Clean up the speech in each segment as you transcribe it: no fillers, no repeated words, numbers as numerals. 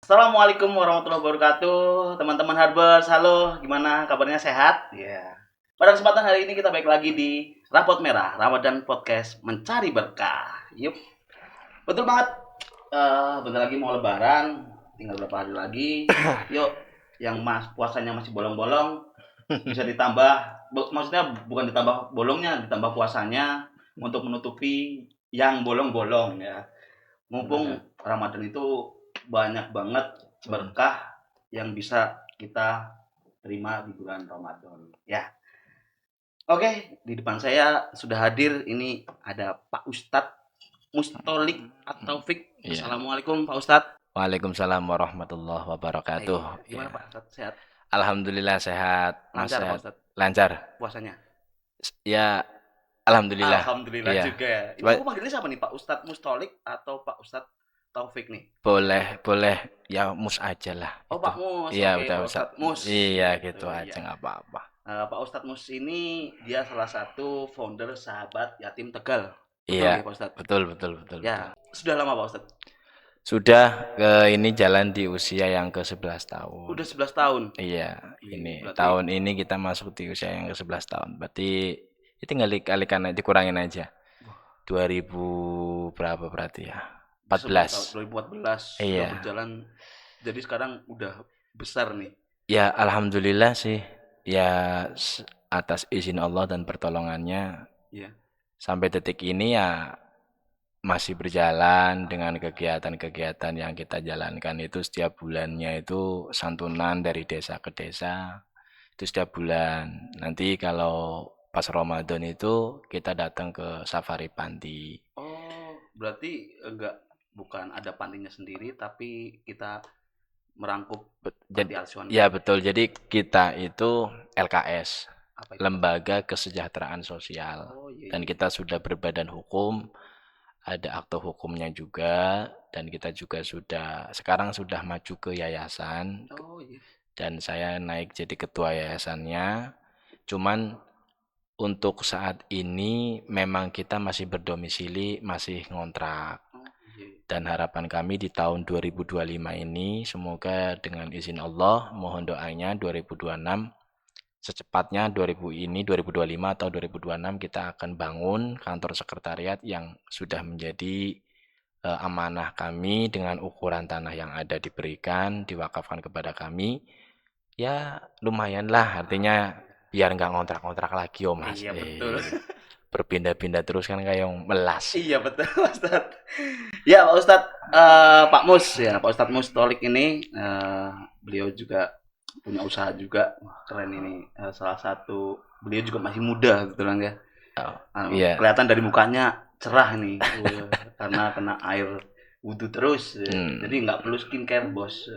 Assalamualaikum warahmatullahi wabarakatuh, teman-teman Harbers. Halo, gimana kabarnya, sehat? Ya. Pada kesempatan hari ini kita balik lagi di Rapot Merah, Ramadan Podcast Mencari Berkah. Yup, betul banget. Bentar lagi mau Lebaran, tinggal beberapa hari lagi. Yuk, yang puasanya masih bolong-bolong bisa ditambah, maksudnya bukan ditambah bolongnya, ditambah puasanya untuk menutupi yang bolong-bolong ya. Mumpung Ramadan itu banyak banget berkah yang bisa kita terima di bulan Ramadan. Ya. Oke, di depan saya sudah hadir ini ada Pak Ustadz Mustolik atau Fik. Iya. Assalamualaikum Pak Ustadz. Waalaikumsalam warahmatullahi wabarakatuh. Iya, gimana Ya. Pak Ustadz? Sehat? Alhamdulillah sehat, Mas Lancar Pak sehat. Ustadz Lancar. puasanya? Ya, alhamdulillah. Alhamdulillah Iya. juga ya. Ini Coba aku manggilnya siapa nih? Pak Ustadz Mustolik atau Pak Ustadz Taufik nih? boleh, boleh ya mus aja lah Oh itu. Pak Mus, Iya, oke udah Pak Ustaz. Ustadz Mus. Iya, Gitu gitu aja ya. nggak apa-apa. Pak Ustadz Mus ini dia salah satu founder Sahabat Yatim Tegal. Betul Iya, nggak Pak Ustadz? betul, betul, betul, Ya, betul. sudah lama Pak Ustadz? Sudah ini jalan di usia yang ke-11 tahun. Udah 11 tahun. Iya, Ih, ini berarti tahun ini kita masuk di usia yang ke-11 tahun. Berarti itu tinggal dikalikan dikurangin aja. 2000 berapa berarti ya? 11 tahun, 14. 2014 sudah Iya. berjalan. Jadi sekarang udah besar nih. Ya alhamdulillah sih. Ya atas izin Allah dan pertolongannya Ya. sampai detik ini ya masih berjalan dengan kegiatan-kegiatan yang kita jalankan itu setiap bulannya itu santunan dari desa ke desa itu setiap bulan. Nanti kalau pas Ramadan itu kita datang ke Safari Panti. Oh, berarti enggak, bukan ada pantinya sendiri tapi kita merangkup Jadi, panti asuhan ya gitu. betul. Jadi kita itu LKS, Apa itu Pak? Lembaga Kesejahteraan Sosial. Oh, iya Dan iya. kita sudah berbadan hukum, ada akte hukumnya juga, dan kita juga sudah sekarang sudah maju ke yayasan Oh, iya. dan saya naik jadi ketua yayasannya. Cuman untuk saat ini memang kita masih berdomisili, masih ngontrak. Oh, iya. Dan harapan kami di tahun 2025 ini semoga dengan izin Allah mohon doanya 2026 secepatnya 2000 ini 2025 atau 2026 kita akan bangun kantor sekretariat yang sudah menjadi amanah kami dengan ukuran tanah yang ada diberikan diwakafkan kepada kami ya lumayanlah artinya biar nggak ngontrak-ngontrak lagi oh mas Iya betul. berpindah-pindah terus kan kayak yang melas. Iya betul Pak Ustadz. Ya Pak Ustadz, Pak Mus ya, Pak Ustadz Mus Tolik ini beliau juga punya usaha juga. Wah, keren ini. Salah satu beliau juga masih muda gitu kan ya. Oh, iya. Kelihatan dari mukanya cerah nih. Karena kena air wudhu terus. Jadi nggak perlu skincare bos.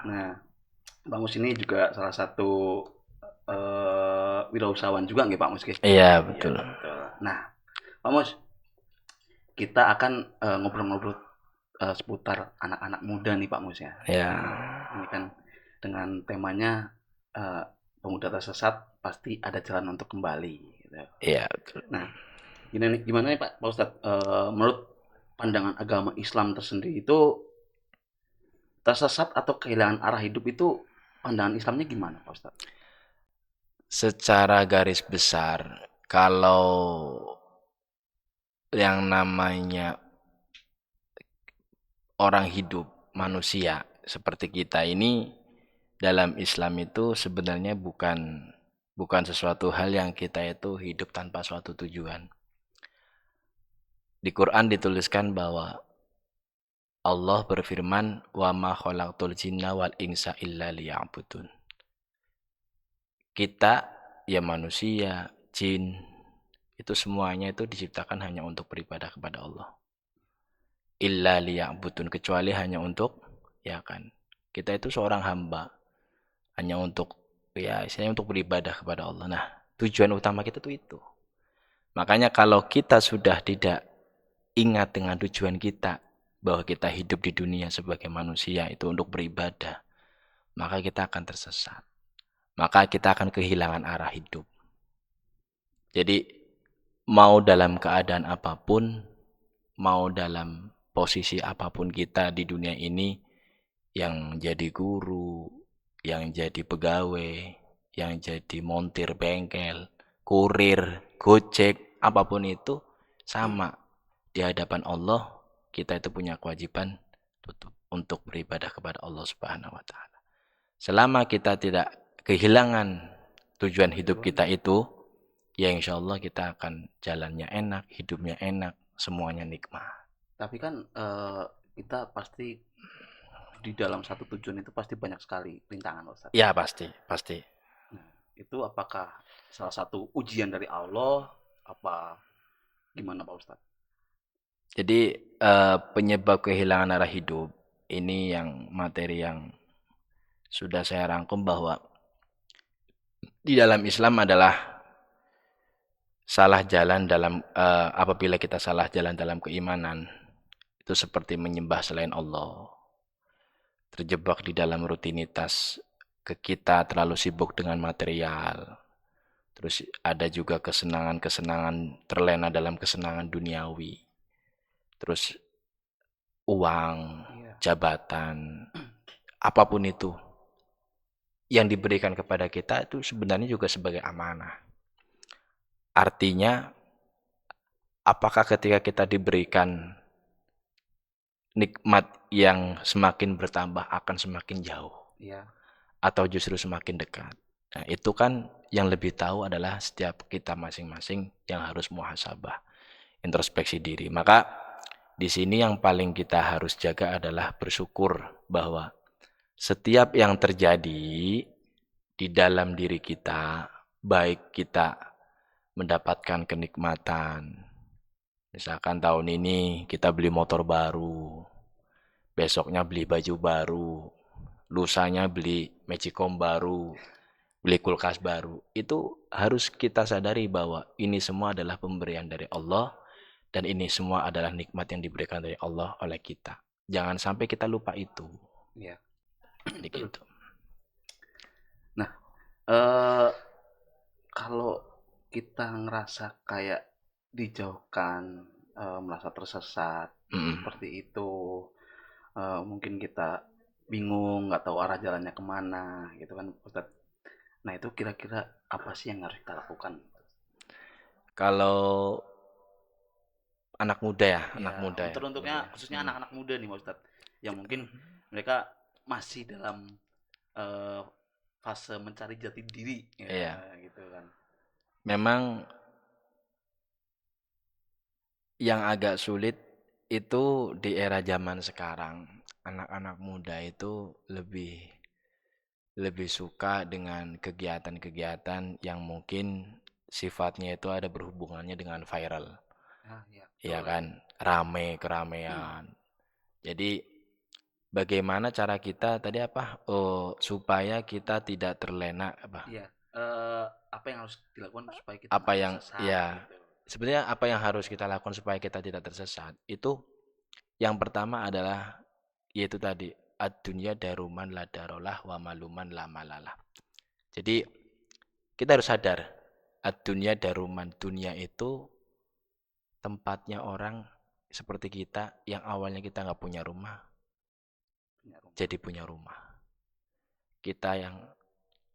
Nah, Pak Mus ini juga salah satu wirausahawan juga nggih Pak Mus? Iya betul. Nah, Pak Mus, kita akan ngobrol-ngobrol seputar anak-anak muda nih Pak Mus ya. Ya. Ini kan dengan temanya pemuda tersesat pasti ada jalan untuk kembali. Gitu. Iya betul. Nah, gimana nih Pak Ustadz, menurut pandangan agama Islam tersendiri itu tersesat atau kehilangan arah hidup itu pandangan Islamnya gimana Pak Ustadz? Secara garis besar, kalau yang namanya orang hidup, manusia seperti kita ini dalam Islam itu sebenarnya bukan sesuatu hal yang kita itu hidup tanpa suatu tujuan. Di Quran dituliskan bahwa Allah berfirman, "Wa ma khalaqtul jinna wal insa illa liya'budun." Kita ya manusia, jin, itu semuanya itu diciptakan hanya untuk beribadah kepada Allah. Illa liya'budun, kecuali hanya untuk ya kan. Kita itu seorang hamba hanya untuk ya istilahnya untuk beribadah kepada Allah. Nah, tujuan utama kita tuh itu. Makanya kalau kita sudah tidak ingat dengan tujuan kita bahwa kita hidup di dunia sebagai manusia itu untuk beribadah, maka kita akan tersesat. Maka kita akan kehilangan arah hidup. Jadi mau dalam keadaan apapun, mau dalam posisi apapun kita di dunia ini, yang jadi guru, yang jadi pegawai, yang jadi montir bengkel, kurir, gojek, apapun itu sama di hadapan Allah. Kita itu punya kewajiban untuk beribadah kepada Allah Subhanahu wa taala. Selama kita tidak kehilangan tujuan hidup kita itu, ya insya Allah kita akan jalannya enak, hidupnya enak, semuanya nikmat. Tapi kan kita pasti di dalam satu tujuan itu pasti banyak sekali rintangan, Ustaz. Ya pasti, pasti. Nah, itu apakah salah satu ujian dari Allah apa gimana Pak Ustaz? Jadi penyebab kehilangan arah hidup ini yang materi yang sudah saya rangkum bahwa di dalam Islam adalah salah jalan dalam apabila kita salah jalan dalam keimanan itu seperti menyembah selain Allah, terjebak di dalam rutinitas, kita terlalu sibuk dengan material, terus ada juga kesenangan-kesenangan, terlena dalam kesenangan duniawi, terus uang, jabatan, apapun itu yang diberikan kepada kita itu sebenarnya juga sebagai amanah. Artinya, apakah ketika kita diberikan nikmat yang semakin bertambah akan semakin jauh, atau justru semakin dekat? Nah, itu kan yang lebih tahu adalah setiap kita masing-masing yang harus muhasabah, introspeksi diri. Maka di sini yang paling kita harus jaga adalah bersyukur bahwa setiap yang terjadi di dalam diri kita, baik kita mendapatkan kenikmatan, misalkan tahun ini kita beli motor baru, besoknya beli baju baru, lusanya beli magicom baru, beli kulkas baru, itu harus kita sadari bahwa ini semua adalah pemberian dari Allah dan ini semua adalah nikmat yang diberikan dari Allah oleh kita. Jangan sampai kita lupa itu. Iya. Gitu. Nah, kalau kita ngerasa kayak dijauhkan, merasa tersesat seperti itu, mungkin kita bingung, nggak tahu arah jalannya kemana, gitu kan, Ustaz. Nah, itu kira-kira apa sih yang harus kita lakukan? Kalau anak muda ya, anak muda ya. Untuknya khususnya anak-anak muda nih, Pak Ustadz, yang mungkin mereka masih dalam fase mencari jati diri, gitu kan. Memang yang agak sulit itu di era zaman sekarang, anak-anak muda itu lebih suka dengan kegiatan-kegiatan yang mungkin sifatnya itu ada berhubungannya dengan viral. Iya kan, rame keramaian. Jadi bagaimana cara kita tadi apa? Supaya kita tidak terlena apa? Iya. Apa yang harus dilakukan supaya kita Apa nggak yang tersesat, ya gitu. sebenarnya apa yang harus kita lakukan supaya kita tidak tersesat? Itu yang pertama adalah yaitu tadi ad-dunya daruman la darolah wa maluman la malalah. Jadi kita harus sadar ad-dunya daruman, dunia itu tempatnya orang seperti kita yang awalnya kita nggak punya rumah, jadi punya rumah. Kita yang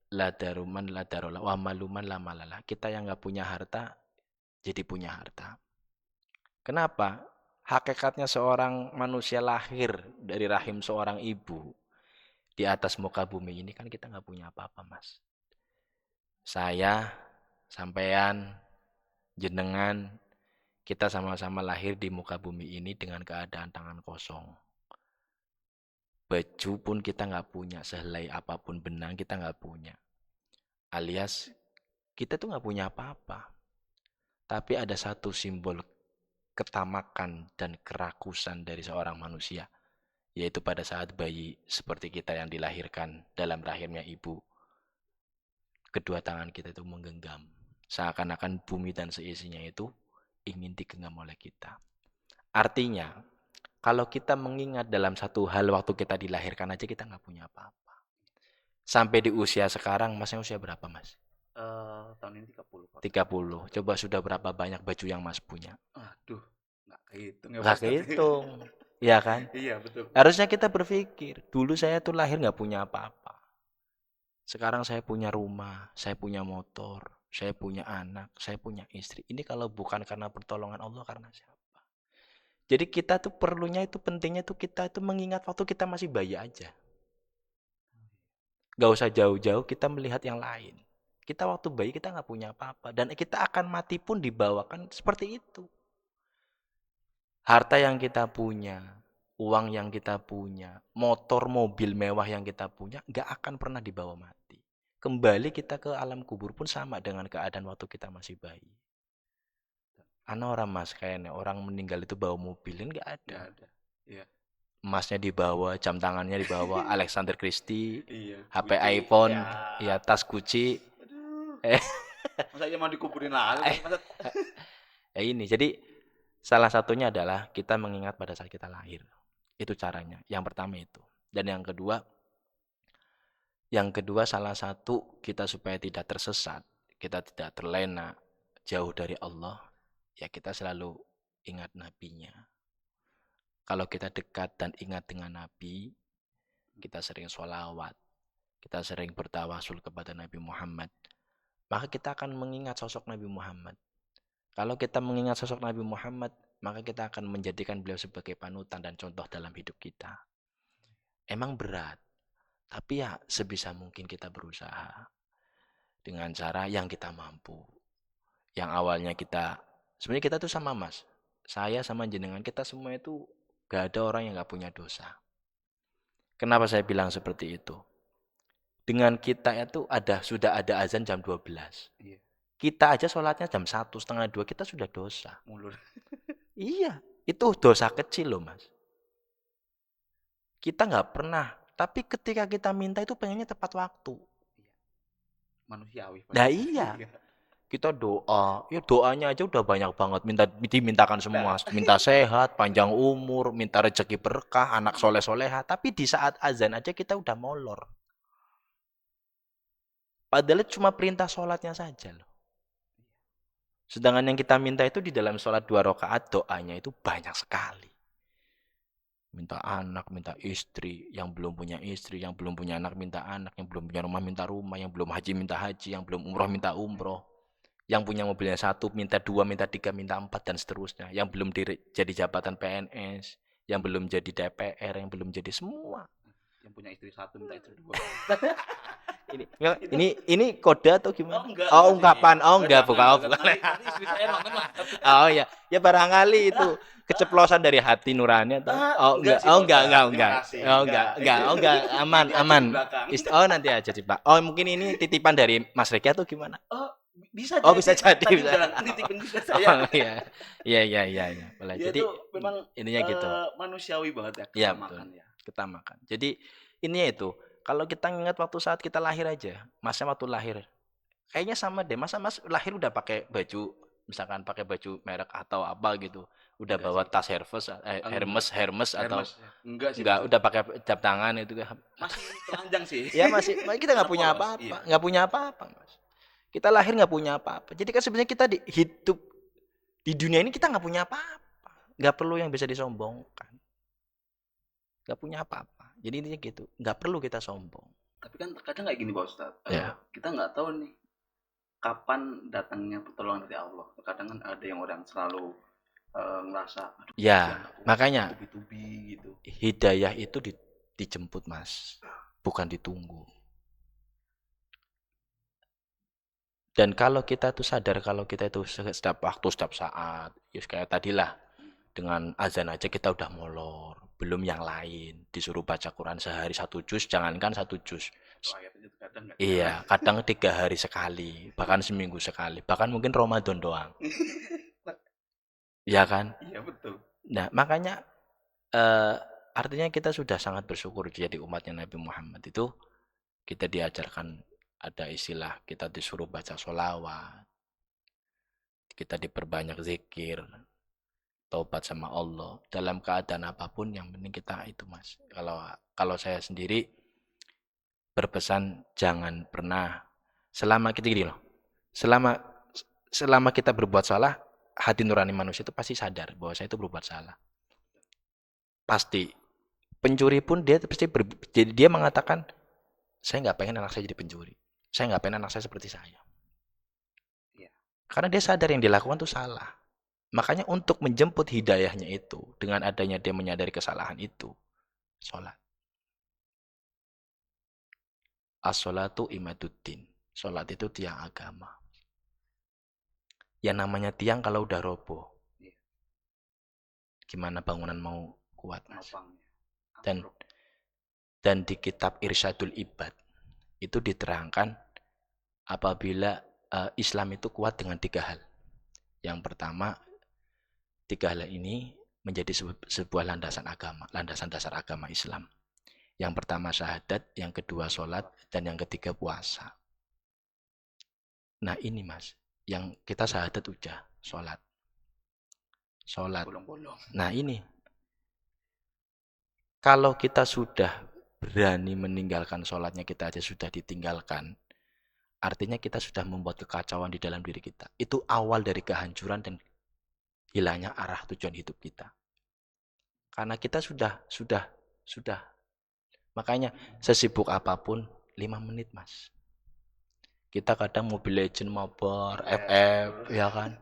la daruman la darolah wa maluman la malalah, kita yang nggak punya harta jadi punya harta. Kenapa? Hakikatnya seorang manusia lahir dari rahim seorang ibu di atas muka bumi ini kan kita nggak punya apa-apa, Mas. Saya, sampean, jenengan, kita sama-sama lahir di muka bumi ini dengan keadaan tangan kosong. Baju pun kita nggak punya, sehelai apapun benang kita nggak punya. Alias kita tuh nggak punya apa-apa. Tapi ada satu simbol ketamakan dan kerakusan dari seorang manusia, yaitu pada saat bayi seperti kita yang dilahirkan dalam rahimnya ibu, kedua tangan kita itu menggenggam, seakan-akan bumi dan seisinya itu ingin digenggam oleh kita. Artinya, kalau kita mengingat dalam satu hal waktu kita dilahirkan aja kita nggak punya apa-apa. Sampai di usia sekarang, masnya usia berapa, Mas? Tahun ini 30. 30. Coba sudah berapa banyak baju yang Mas punya? Aduh, nggak kehitung ya, Nggak Pak Ustadz. kehitung. ya kan? Iya, betul. Harusnya kita berpikir, dulu saya tuh lahir nggak punya apa-apa. Sekarang saya punya rumah, saya punya motor, saya punya anak, saya punya istri. Ini kalau bukan karena pertolongan Allah, karena siapa? Jadi kita tuh perlunya itu, pentingnya tuh kita itu mengingat waktu kita masih bayi aja. Gak usah jauh-jauh kita melihat yang lain. Kita waktu bayi kita nggak punya apa-apa. Dan kita akan mati pun dibawakan seperti itu. Harta yang kita punya, uang yang kita punya, motor, mobil mewah yang kita punya, nggak akan pernah dibawa mati. Kembali kita ke alam kubur pun sama dengan keadaan waktu kita masih bayi. Ana orang mas, kayaknya orang meninggal itu bawa mobilin nggak ada. Nggak ada. Iya. Emasnya dibawa, jam tangannya dibawa, Alexander Christie, Iya. HP Gucci. iPhone, Ya. ya tas Gucci. Aduh. Eh, Masa iya mau dikuburin lagi? Masa... ya ini. Jadi salah satunya adalah kita mengingat pada saat kita lahir. Itu caranya. Yang pertama itu. Dan yang kedua salah satu kita supaya tidak tersesat, kita tidak terlena jauh dari Allah, ya kita selalu ingat nabinya. Kalau kita dekat dan ingat dengan Nabi, kita sering sholawat, kita sering bertawasul kepada Nabi Muhammad, maka kita akan mengingat sosok Nabi Muhammad. Kalau kita mengingat sosok Nabi Muhammad, maka kita akan menjadikan beliau sebagai panutan dan contoh dalam hidup kita. Emang berat, tapi ya sebisa mungkin kita berusaha dengan cara yang kita mampu. Yang awalnya kita, sebenarnya kita tuh sama mas, saya sama jenengan, kita semua itu gak ada orang yang gak punya dosa. Kenapa saya bilang seperti itu? Dengan kita itu sudah ada azan jam 12. Iya. Kita aja sholatnya jam 1, setengah 2, kita sudah dosa. Mulur. Iya, itu dosa kecil loh mas. Kita nggak pernah, tapi ketika kita minta itu pengennya tepat waktu. Manusiawi. Nah iya, kita doa, ya doanya aja udah banyak banget, dimintakan semua, minta sehat, panjang umur, minta rezeki berkah, anak soleh soleha. Tapi di saat azan aja kita udah molor. Padahal cuma perintah sholatnya saja loh. Sedangkan yang kita minta itu di dalam sholat 2 rakaat doanya itu banyak sekali. Minta anak, minta istri, yang belum punya istri, yang belum punya anak minta anak, yang belum punya rumah minta rumah, yang belum haji minta haji, yang belum umroh minta umroh, yang punya mobilnya 1 minta 2, minta 3, minta 4 dan seterusnya, yang belum jadi jabatan PNS, yang belum jadi DPR, yang belum jadi semua. Yang punya istri 1 minta istri 2. Ini kode atau gimana? enggak. Oh, ungkapan. Oh, enggak, bukan. Nanti istri saya nonton lah. Oh ya, ya barangkali itu keceplosan dari hati nurani atau enggak sih, oh Pak Ustadz. enggak. Terima kasih. Oh enggak, aman. Nanti aja di belakang. Oh nanti aja sih, Pak. Oh, mungkin ini titipan dari Mas Reki atau gimana? Oh, bisa Oh, bisa jadi. Tadi Bisa. udah nitipin juga saya. Oh iya. Iya. Boleh. Ya, Jadi itu memang ininya gitu. manusiawi banget ya, Iya, kita betul. makan ya. Kita makan. Jadi ininya itu, kalau kita ingat waktu saat kita lahir aja, masnya waktu lahir, kayaknya sama deh. Masa mas lahir udah pakai baju, misalkan pakai baju merek atau apa gitu, udah Enggak bawa sih. tas Hermes atau Hermes, ya. Enggak sih. enggak, udah pakai jam tangan itu kan? Masih telanjang sih. Ya masih, kita nggak punya Polos, apa-apa, iya. nggak punya apa-apa mas. Kita lahir nggak punya apa-apa. Jadi kan sebenarnya kita hidup di dunia ini kita nggak punya apa-apa, nggak perlu yang bisa disombongkan, nggak punya apa-apa. Jadi intinya gitu, nggak perlu kita sombong. Tapi kan terkadang kayak gini Pak Ustadz. Ya. Kita nggak tahu nih kapan datangnya pertolongan dari Allah. Terkadang kan ada yang orang selalu ngerasa, aduh, Ya, makanya tubi-tubi gitu. hidayah itu dijemput mas, bukan ditunggu. Dan kalau kita tuh sadar kalau kita itu setiap waktu, setiap saat, ya kayak tadilah, dengan azan aja kita udah molor, belum yang lain. Disuruh baca Quran sehari 1 juz, jangankan 1 juz. Ayatnya terkadang nggak. Iya, kadang 3 hari sekali, bahkan seminggu sekali, bahkan mungkin Ramadan doang. Iya kan? Iya betul. Nah, makanya artinya kita sudah sangat bersyukur jadi umatnya Nabi Muhammad itu. Kita diajarkan ada istilah, kita disuruh baca sholawat, kita diperbanyak zikir, taubat sama Allah dalam keadaan apapun, yang penting kita itu mas. Kalau saya sendiri berpesan jangan pernah, selama kita gini loh, selama kita berbuat salah, hati nurani manusia itu pasti sadar bahwa saya itu berbuat salah. Pasti. Pencuri pun dia pasti jadi dia mengatakan, saya nggak pengen anak saya jadi pencuri. Saya nggak pengen anak saya seperti saya. Iya. Karena dia sadar yang dilakukan itu salah. Makanya untuk menjemput hidayahnya itu, dengan adanya dia menyadari kesalahan itu, sholat. As-sholatu imaduddin. Sholat itu tiang agama. Yang namanya tiang kalau udah roboh, Iya. gimana bangunan mau kuat, Mas? Penopangnya. Dan di kitab Irsyadul Ibad itu diterangkan apabila Islam itu kuat dengan 3 hal. Yang pertama, 3 hal ini menjadi sebuah landasan agama, landasan dasar agama Islam. Yang pertama syahadat, yang kedua sholat, dan yang ketiga puasa. Nah ini Mas, yang kita syahadat udah, sholat. Bolong-bolong. Nah ini, kalau kita sudah berani meninggalkan sholatnya, kita aja sudah ditinggalkan, artinya kita sudah membuat kekacauan di dalam diri kita. Itu awal dari kehancuran dan hilangnya arah tujuan hidup kita. Karena kita sudah. Makanya sesibuk apapun 5 menit, Mas. Kita kadang Mobile Legend, mabar, FF, ya kan?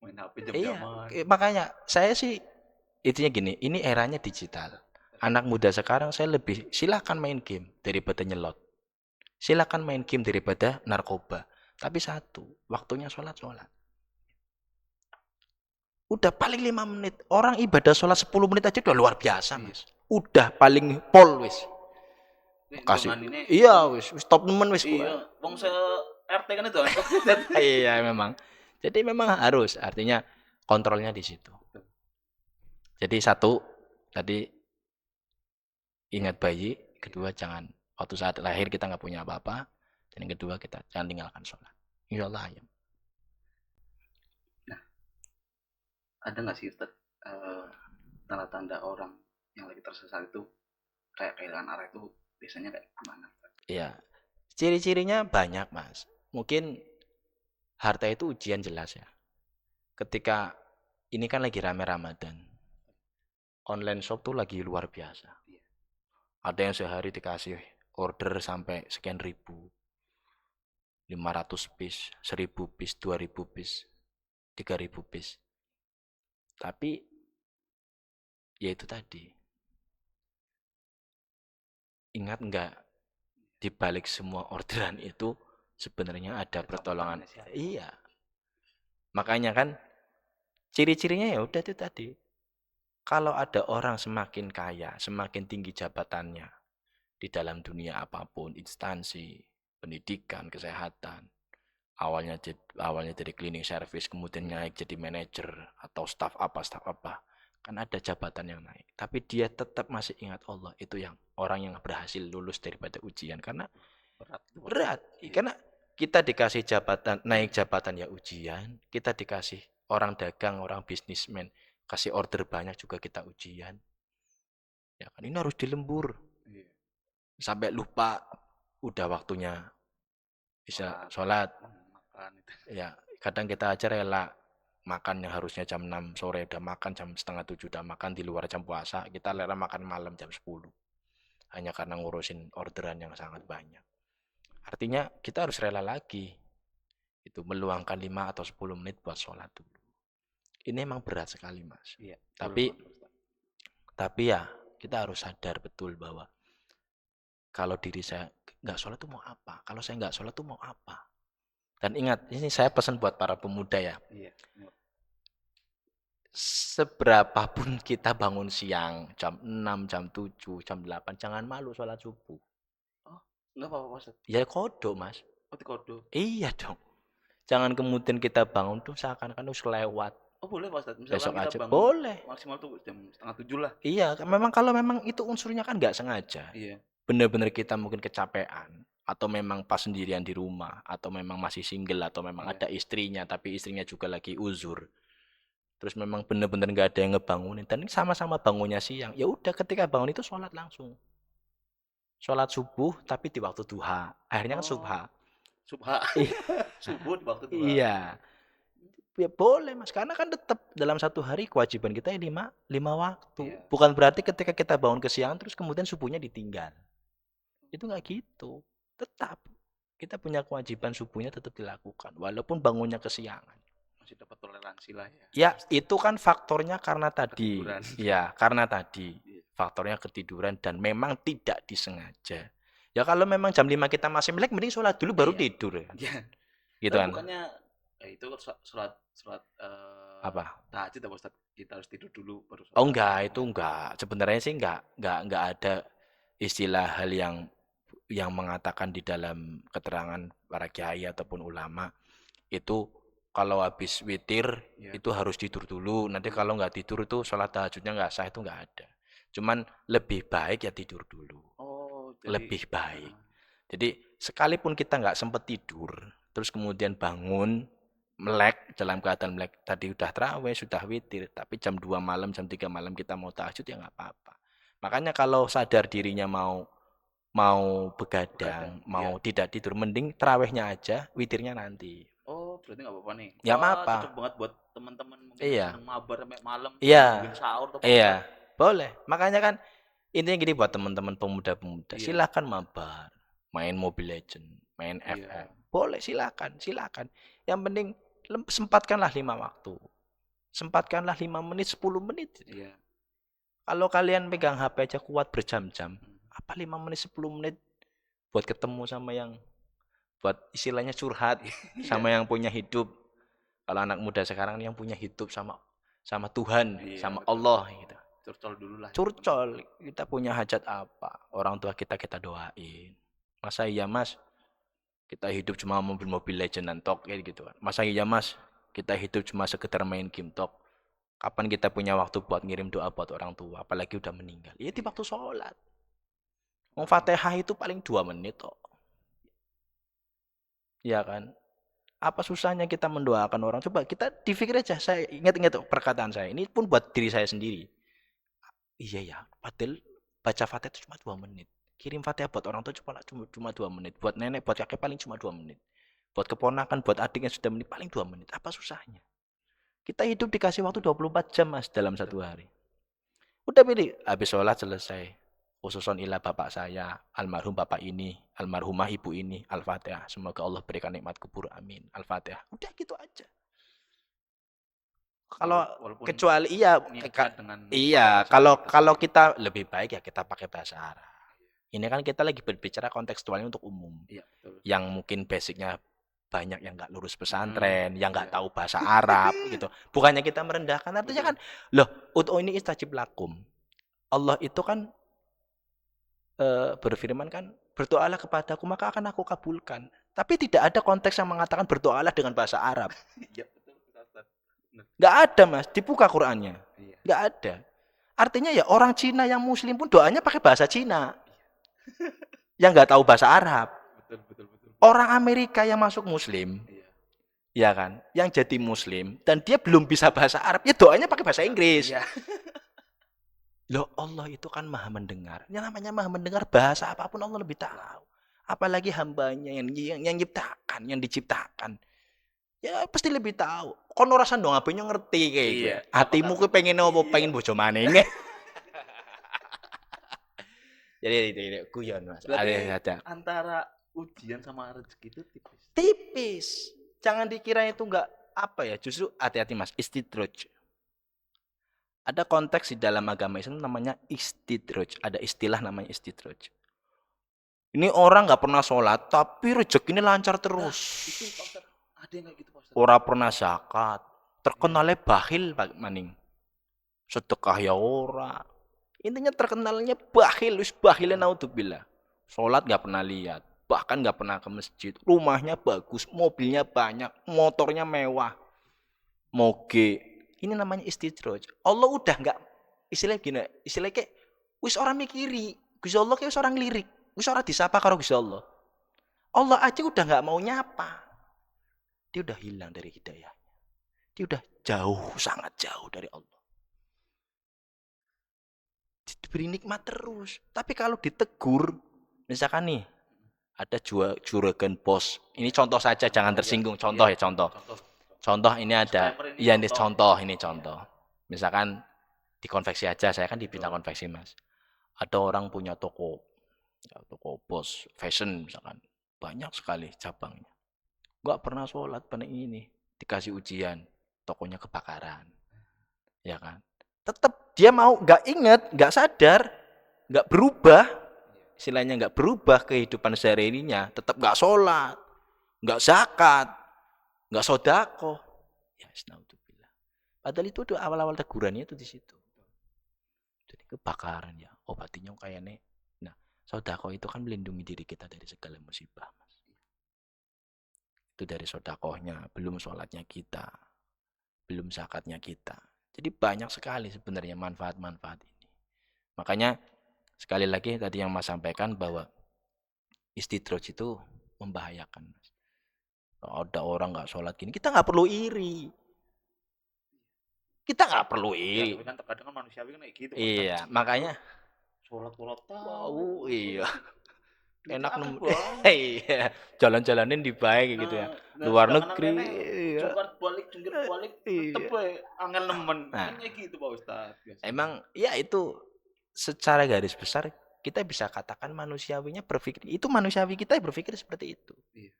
Main HP Iya, jam-jaman. makanya saya sih intinya gini, ini eranya digital. Anak muda sekarang saya lebih silakan main game daripada nyelot. Silakan main game daripada narkoba. Tapi satu, waktunya sholat. Udah paling 5 menit. Orang ibadah sholat 10 menit aja udah luar biasa, Mas. Udah paling pol wis. Kasih. Iya, wis top nemen wis. Iya, wong se RT kan itu. Iya, memang. Jadi memang harus, artinya kontrolnya di situ. Jadi satu, tadi ingat bayi, kedua jangan waktu saat lahir kita nggak punya apa-apa, dan yang kedua kita jangan tinggalkan sholat. Insya Allah ya. Nah, ada nggak sih Ustaz tanda-tanda orang yang lagi tersesat itu kayak kehilangan arah itu biasanya kayak gimana? Iya, ciri-cirinya banyak Mas. Mungkin harta itu ujian jelas ya. Ketika ini kan lagi rame Ramadan, online shop tuh lagi luar biasa. Ada yang sehari dikasih order sampai sekian ribu, 500 piece, 1000 piece, 2000 piece, 3000 piece. Tapi ya itu tadi, ingat nggak, di balik semua orderan itu sebenarnya ada pertolongan. Iya, makanya kan ciri-cirinya ya udah itu tadi. Kalau ada orang semakin kaya, semakin tinggi jabatannya di dalam dunia apapun, instansi, pendidikan, kesehatan, awalnya jadi cleaning service, kemudian naik jadi manajer atau staff apa, kan ada jabatan yang naik. Tapi dia tetap masih ingat Allah, itu yang orang yang berhasil lulus daripada ujian, karena berat. Karena kita dikasih jabatan, naik jabatan ya ujian, kita dikasih orang dagang, orang bisnismen, kasih order banyak juga kita ujian. Ya kan ini harus dilembur. Sampai lupa udah waktunya bisa sholat. Ya, kadang kita aja rela makan yang harusnya jam 6 sore udah makan, jam setengah 7 udah makan di luar jam puasa, kita rela makan malam jam 10. Hanya karena ngurusin orderan yang sangat banyak. Artinya kita harus rela lagi itu meluangkan 5 atau 10 menit buat sholat dulu. Ini emang berat sekali Mas. Iya, tapi ya kita harus sadar betul bahwa kalau diri saya nggak sholat tuh mau apa? Kalau saya nggak sholat tuh mau apa? Dan ingat, ini saya pesan buat para pemuda ya. Iya. Seberapapun kita bangun siang, jam 6, jam 7, jam 8, jangan malu sholat subuh. Oh, enggak apa-apa Ustaz. Ya kodok Mas. Oh, kodok. Iya dong. Jangan kemudian kita bangun tuh seakan-akan harus kelewat. Oh boleh Pak Ustaz, misalkan Besok kita aja bangun boleh. maksimal tuh jam setengah 7 lah. Iya, memang kalau memang itu unsurnya kan nggak sengaja. Iya. Bener-bener kita mungkin kecapean, atau memang pas sendirian di rumah, atau memang masih single, atau memang ada istrinya tapi istrinya juga lagi uzur. Terus memang bener-bener nggak ada yang ngebangunin, dan ini sama-sama bangunnya siang. Ya udah, ketika bangun itu sholat langsung. Sholat subuh tapi di waktu duha. Akhirnya kan subha. Subha. Subuh di waktu duha. Iya. Ya boleh Mas, karena kan tetap dalam satu hari kewajiban kita ya lima waktu. Iya. Bukan berarti ketika kita bangun kesiangan terus kemudian subuhnya ditinggal. Itu nggak gitu. Tetap kita punya kewajiban subuhnya tetap dilakukan walaupun bangunnya kesiangan. Masih dapat toleransi lah ya. Ya, itu kan faktornya karena tadi. Ketiduran. Ya, karena tadi. Iya. Faktornya ketiduran dan memang tidak disengaja. Ya kalau memang jam 5 kita masih melek mending sholat dulu baru Iya. tidur ya. Iya. Gitu Tapi kan. bukannya itu sholat Apa? tahajud apa Ustaz? Kita harus tidur dulu baru Oh sholat. enggak, itu enggak. Sebenarnya sih enggak ada istilah hal yang mengatakan di dalam keterangan para kiai ataupun ulama itu kalau habis witir Iya. itu harus tidur dulu. Nanti kalau nggak tidur itu sholat tahajudnya nggak sah, itu nggak ada. Cuman lebih baik ya tidur dulu. Oh, Lebih baik. Jadi sekalipun kita nggak sempat tidur, terus kemudian bangun melek dalam keadaan melek tadi udah terawih, sudah witir, tapi jam 2 malam, jam 3 malam kita mau tahajud ya nggak apa-apa. Makanya kalau sadar dirinya mau begadang, mau iya. tidak tidur, mending terawihnya aja, witirnya nanti. Oh, berarti nggak apa-apa nih. Ya Wah, apa? cocok banget buat teman-teman mungkin yang Iya. senang mabar sampai malam, Iya. nungguin sahur atau apa. Iya, boleh. Makanya kan intinya gini buat teman-teman pemuda-pemuda, Iya. silakan mabar, main Mobile Legend, main Iya. FM. Boleh, silakan. Yang penting sempatkanlah 5 waktu. Sempatkanlah 5 menit, 10 menit. Iya. Kalau kalian pegang HP aja kuat berjam-jam, apa 5 menit, 10 menit buat ketemu sama yang buat istilahnya curhat sama yang punya hidup. Kalau anak muda sekarang yang punya hidup sama Tuhan, Iya, sama betul. Allah gitu. Curcol dulu lah. Curcol, kita punya hajat apa? Orang tua kita doain. Masa iya Mas, kita hidup cuma mobil legend tok kayak gitu kan. Masa iya Mas, kita hidup cuma sekedar main game tok. Kapan kita punya waktu buat ngirim doa buat orang tua, apalagi udah meninggal. Ya di waktu sholat. Mau Fatihah itu paling 2 menit kok. Ya kan? Apa susahnya kita mendoakan orang? Coba kita dipikir aja, saya ingat perkataan saya. Ini pun buat diri saya sendiri. Iya ya, padahal baca Fatihah itu cuma 2 menit. Kirim Fatihah buat orang tua cuma 2 menit. Buat nenek, buat kakek paling cuma 2 menit. Buat keponakan, buat adik yang sudah menit paling 2 menit. Apa susahnya? Kita hidup dikasih waktu 24 jam Mas dalam satu hari. Udah pilih, habis sholat selesai. Khususon ilah bapak saya, almarhum bapak ini, almarhumah ibu ini, Al-Fatihah. Semoga Allah berikan nikmat kubur, amin. Al-Fatihah. Udah gitu aja. Kalau kecuali kalau kita lebih baik ya kita pakai bahasa Arab. Ini kan kita lagi berbicara kontekstualnya untuk umum. Iya, betul. Yang mungkin basicnya banyak yang nggak lurus pesantren, yang nggak tahu bahasa Arab gitu. Bukannya kita merendahkan, artinya kan loh, ini istajib lakum. Allah itu kan berfirman kan, berdoalah kepadaku maka akan aku kabulkan. Tapi tidak ada konteks yang mengatakan berdoalah dengan bahasa Arab. Iya, betul. Nggak ada Mas, dibuka Qur'annya. Iya. Nggak ada. Artinya ya orang Cina yang muslim pun doanya pakai bahasa Cina. Yang nggak tahu bahasa Arab. Betul. Orang Amerika yang masuk muslim, ya kan, yang jadi muslim dan dia belum bisa bahasa Arab, ya doanya pakai bahasa Inggris. Iya. Loh, Allah itu kan maha mendengar. Yang namanya maha mendengar, bahasa apapun Allah lebih tahu. Apalagi hambanya yang nyiptakan, yang diciptakan. Ya pasti lebih tahu. Kono rasan dong apanya ngerti kayak gitu. Hatimu ku pengen apa? Pengen bojo maning. Jadi guyon Mas. Ada antara ujian sama rezeki itu tipis. Tipis. Jangan dikira itu enggak apa ya, justru hati-hati Mas, istidraj. Ada konteks di dalam agama Islam namanya istidraj. Ada istilah namanya istidraj. Ini orang nggak pernah sholat, tapi rezekinya lancar terus. Nah, itu Pak Ustaz. Ada yang kayak gitu Pak Ustaz. Ora pernah zakat, terkenalnya bakhil Pak Maning. Sedekah ya ora. Intinya terkenalnya bakhil, wis bakhilnya naudzubillah. Sholat nggak pernah lihat, bahkan nggak pernah ke masjid. Rumahnya bagus, mobilnya banyak, motornya mewah. Moge. Ini namanya istidraj. Allah udah nggak istilahnya gini, istilahnya kayak wis orang mikiri, Gusti Allah kayak wis orang lirik, wis orang disapa karo Gusti Allah. Allah aja udah nggak mau nyapa. Dia udah hilang dari hidayahnya. Dia udah jauh, sangat jauh dari Allah. Diberi nikmat terus. Tapi kalau ditegur, misalkan nih, ada juragan bos. Ini contoh saja, jangan tersinggung. Contoh ya, contoh. Contoh ini ada, Disclaimer ini ya ini contoh. contoh. Misalkan di konveksi aja, saya kan di bidang konveksi mas. Ada orang punya toko bos fashion misalkan, banyak sekali cabangnya. Nggak pernah sholat pada ini, dikasih ujian, tokonya kebakaran, ya kan? Tetap dia mau, nggak inget, nggak sadar, nggak berubah, istilahnya nggak berubah kehidupan sehari-harinya, tetap nggak sholat, nggak zakat, nggak sodako, ya astagfirullah. Padahal itu tuh awal-awal tegurannya itu di situ. Jadi kebakaran ya, obatinya kayaknya. Nah, sodako itu kan melindungi diri kita dari segala musibah, mas. Itu dari sodakohnya, belum sholatnya kita, belum zakatnya kita. Jadi banyak sekali sebenarnya manfaat-manfaat ini. Makanya sekali lagi tadi yang mas sampaikan bahwa istidraj itu membahayakan, mas. Kalau ada orang nggak sholat gini, kita nggak perlu iri. Kita nggak perlu Ya, iri. tapi kan terkadang kan manusiawi kan kayak gitu. Iya, makanya. Sholat Wow, iya. duitnya Enak akeh nemu. banget. Iya, jalan-jalanin di baik gitu ya. Luar negeri. Iya. Jungkir balik, tetep Iya. we angel nemen. Nah, Kan kayak gitu Pak Ustadz. biasanya. emang ya itu secara garis besar kita bisa katakan manusiawinya berpikir itu manusiawi kita berpikir seperti itu. Iya.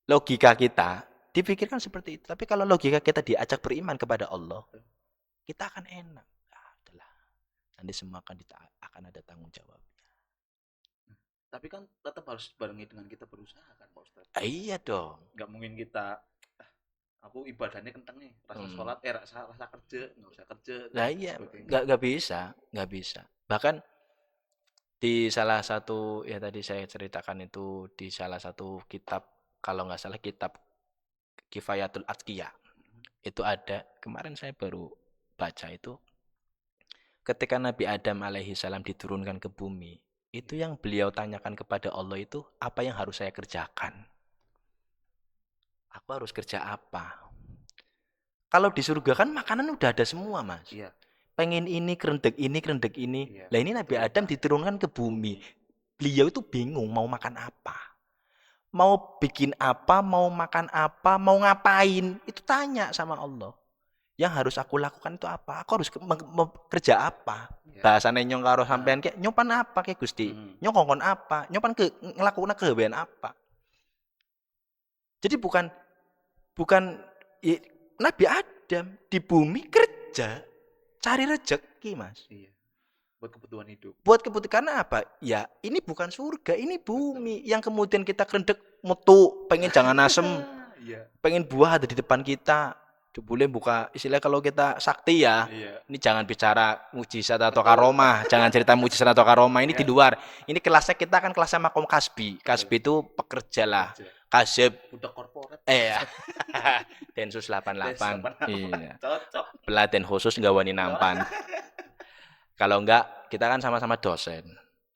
Logika kita dipikirkan seperti itu. Tapi kalau logika kita diajak beriman kepada Allah, kita akan enak. Adalah nanti semua akan ada tanggung jawabnya. Tapi kan tetap harus barengi dengan kita berusaha kan Pak Ustadz. Iya dong. Nggak mungkin kita aku ibadahnya kentang nih, rasa sholat, rasa kerja, nggak usah kerja. Nah iya, nggak bisa. Bahkan di salah satu ya tadi saya ceritakan itu di salah satu kitab, kalau nggak salah kitab Kifayatul Atqiya, itu ada, kemarin saya baru baca itu, ketika Nabi Adam alaihi salam diturunkan ke bumi, itu yang beliau tanyakan kepada Allah itu, apa yang harus saya kerjakan? Aku harus kerja apa? Kalau di surga kan makanan udah ada semua, mas. Iya. Pengen ini, kerendek ini. Iya. Lah ini Nabi Adam diturunkan ke bumi. Beliau itu bingung mau makan apa. Mau bikin apa, mau makan apa, mau ngapain. Itu tanya sama Allah. Yang harus aku lakukan itu apa? Aku harus kerja apa? Iya. Bahasane nyong karo sampean kayak nyopan apa kayak Gusti? Nyong kongkon apa? Nyopan ngelakukan kehebean apa? Jadi bukan ya, Nabi Adam di bumi kerja, cari rezeki, mas. Iya. Buat kebutuhan hidup. Buat kebutuhan karena apa? Ya ini bukan surga, ini bumi. Betul. Yang kemudian kita kerendek mutu, pengen jangan asem, Iya. pengen buah ada di depan kita. Boleh buka istilah kalau kita sakti ya. Iya. Ini jangan bicara mujizat atau karomah, jangan cerita mujizat atau karomah. Ini di luar. Ini kelasnya kita kan kelasnya makom kasbi. Kasbi itu pekerja lah. Kasib. Udah korporat. Iya. Densus 88. Iya. Cocok. Pelatihan khusus nggak wani nampan. Kalau enggak, kita kan sama-sama dosen.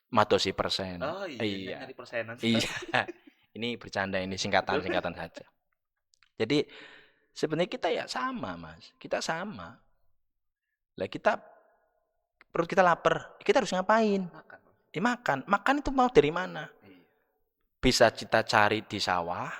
Madosi persen. Oh iya. Nyari persenan. Iya. Ini bercanda, ini singkatan saja. Jadi sebenarnya kita ya sama, mas. Kita sama. Lah kita perut kita lapar, kita harus ngapain? Makan. Makan. Makan itu mau dari mana? Bisa kita cari di sawah,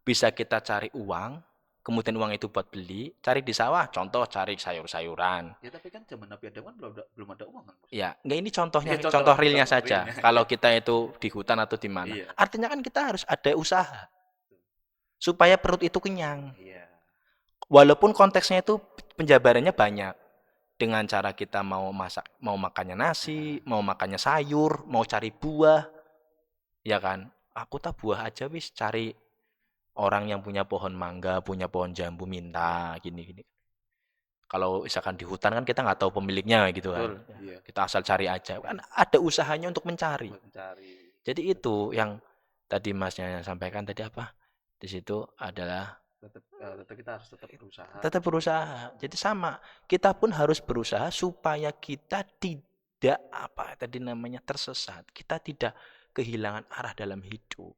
bisa kita cari uang, kemudian uang itu buat beli, cari di sawah, contoh cari sayur-sayuran. Ya tapi kan zaman Nabi Adam kan belum ada uang kan? Ya, enggak ini contohnya, ya, contoh realnya saja. Realnya. Kalau kita itu di hutan atau di mana. Iya. Artinya kan kita harus ada usaha. Supaya perut itu kenyang. Iya. Walaupun konteksnya itu penjabarannya banyak. Dengan cara kita mau masak, mau makannya nasi, mau makannya sayur, mau cari buah. Ya kan? Aku tak buah aja wis, cari orang yang punya pohon mangga, punya pohon jambu, minta gini-gini. Kalau misalkan di hutan kan kita nggak tahu pemiliknya gitu kan. Iya. Kita asal cari aja. Kan ada usahanya untuk mencari. Jadi itu yang tadi masnya sampaikan tadi apa? Di situ adalah kita harus tetap berusaha. Tetap berusaha. Jadi sama, kita pun harus berusaha supaya kita tidak apa tadi namanya tersesat. Kita tidak kehilangan arah dalam hidup.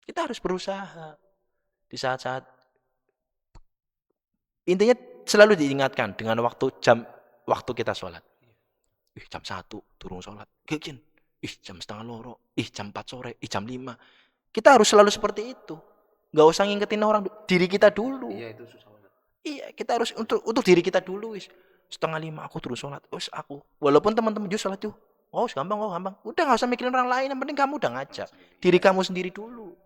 Kita harus berusaha di saat-saat intinya selalu diingatkan dengan waktu kita sholat. Jam 1 turun sholat. Jam 3:30, jam 4 sore, jam 5. Kita harus selalu seperti itu. Nggak usah ngingetin orang, diri kita dulu. Iya, itu susah banget. Iya, kita harus untuk diri kita dulu wis. 4:30 aku terus sholat. Wis aku. Walaupun teman-teman juga sholat tuh. Oh, gampang, oh gampang. Udah nggak usah mikirin orang lain, yang penting kamu udah ngajak. Diri kamu sendiri dulu.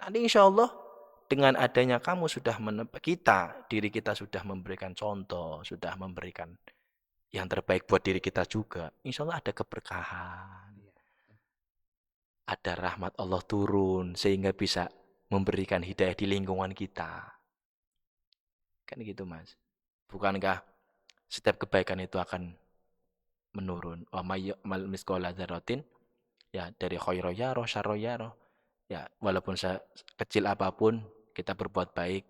Nanti insya Allah dengan adanya kamu sudah diri kita sudah memberikan contoh, sudah memberikan yang terbaik buat diri kita juga. Insya Allah ada keberkahan. Ada rahmat Allah turun sehingga bisa memberikan hidayah di lingkungan kita. Kan gitu, Mas. Bukankah setiap kebaikan itu akan menurun? Wa mal misqala dzarratin ya dari khairu yaro syarru yaro. Ya, walaupun kecil apapun kita berbuat baik,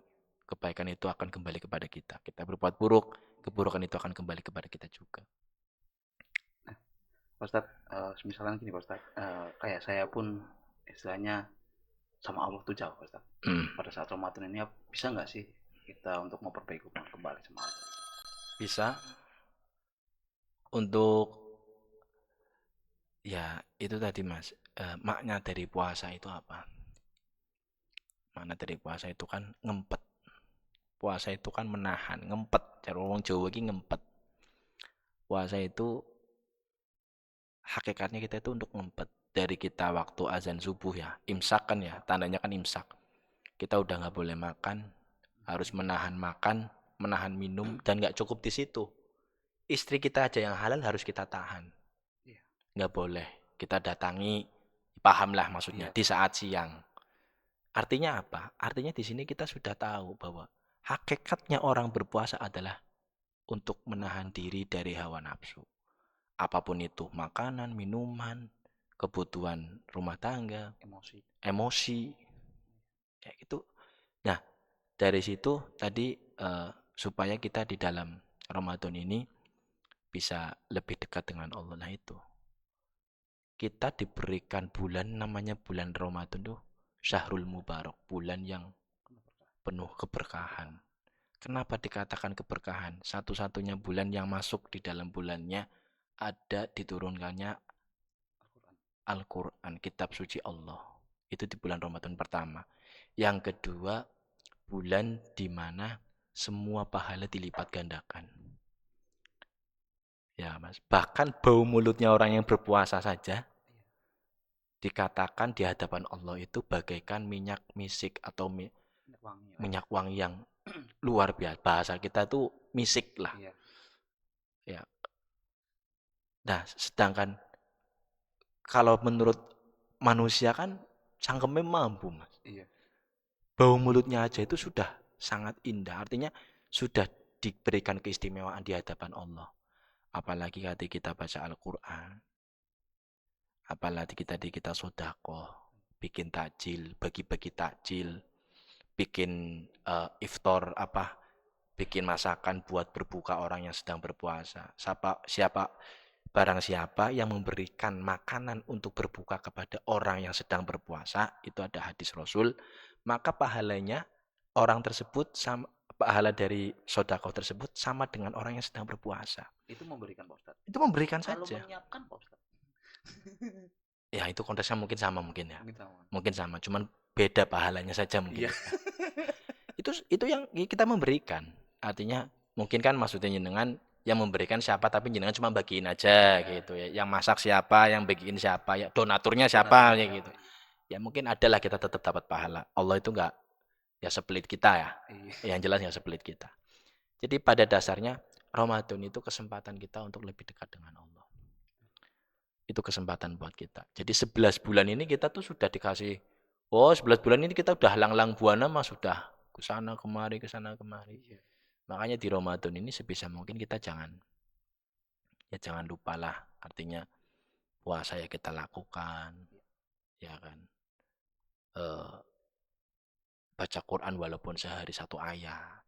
kebaikan itu akan kembali kepada kita. Kita berbuat buruk, keburukan itu akan kembali kepada kita juga. Pak Ustadz, misalnya gini Pak Ustadz, kayak saya pun istilahnya sama Allah tuh jauh Pak Ustadz. Pada saat Ramadan ini bisa nggak sih kita untuk memperbaiki hubungan kembali sama Allah? Bisa. Untuk ya itu tadi Mas, makna dari puasa itu apa? Makna dari puasa itu kan ngempet. Puasa itu kan menahan, ngempet. Cara wong Jawa iki ngempet. Puasa itu hakikatnya kita itu untuk ngempet. Dari kita waktu azan subuh ya, imsak kan ya, tandanya kan imsak. Kita udah nggak boleh makan, harus menahan makan, menahan minum, dan nggak cukup di situ. Istri kita aja yang halal harus kita tahan. Nggak boleh kita datangi, pahamlah maksudnya, di saat siang. Artinya apa? Artinya di sini kita sudah tahu bahwa hakikatnya orang berpuasa adalah untuk menahan diri dari hawa nafsu. Apapun itu, makanan, minuman, kebutuhan rumah tangga, emosi, kayak gitu. Nah, dari situ tadi supaya kita di dalam Ramadan ini bisa lebih dekat dengan Allah. Nah itu, kita diberikan bulan namanya bulan Ramadan tuh Syahrul Mubarak, bulan yang penuh keberkahan. Kenapa dikatakan keberkahan? Satu-satunya bulan yang masuk di dalam bulannya ada diturunkannya Al-Quran, kitab suci Allah. Itu di bulan Ramadan pertama. Yang kedua, bulan di mana semua pahala dilipat gandakan. Ya Mas, bahkan bau mulutnya orang yang berpuasa saja dikatakan di hadapan Allah itu bagaikan minyak misik atau minyak wangi yang luar biasa. Bahasa kita tuh misik lah. Ya. Nah, sedangkan kalau menurut manusia kan cangkemnya mampu, Mas. Bau mulutnya aja itu sudah sangat indah. Artinya sudah diberikan keistimewaan di hadapan Allah. Apalagi ketika kita baca Al-Quran. Apalagi kita sedekah, bikin takjil, bagi-bagi takjil, bikin iftar bikin masakan buat berbuka orang yang sedang berpuasa. Barang siapa yang memberikan makanan untuk berbuka kepada orang yang sedang berpuasa, itu ada hadis Rasul, maka pahalanya orang tersebut pahala dari sedekah tersebut sama dengan orang yang sedang berpuasa. Itu memberikan Pak Ustadz. Itu memberikan saja. Kalau menyiapkan Pak Ustadz. Ya itu konteksnya mungkin sama mungkin sama, cuman beda pahalanya saja mungkin. Itu yang kita memberikan. Artinya mungkin kan maksudnya jenengan yang memberikan siapa tapi jenengan cuma bagiin aja gitu ya. Yang masak siapa, yang bagiin siapa, ya donaturnya siapa ya gitu. Ya mungkin adalah kita tetap dapat pahala. Allah itu enggak ya sepelit kita ya. Yang jelas enggak sepelit kita. Jadi pada dasarnya Ramadan itu kesempatan kita untuk lebih dekat dengan Allah. Itu kesempatan buat kita. Jadi 11 bulan ini kita tuh sudah dikasih, 11 bulan ini kita udah lang-lang buana mah sudah kesana kemari. Makanya di Ramadan ini sebisa mungkin kita jangan lupalah, artinya puasa ya kita lakukan, ya kan, baca Quran walaupun sehari 1 ayat,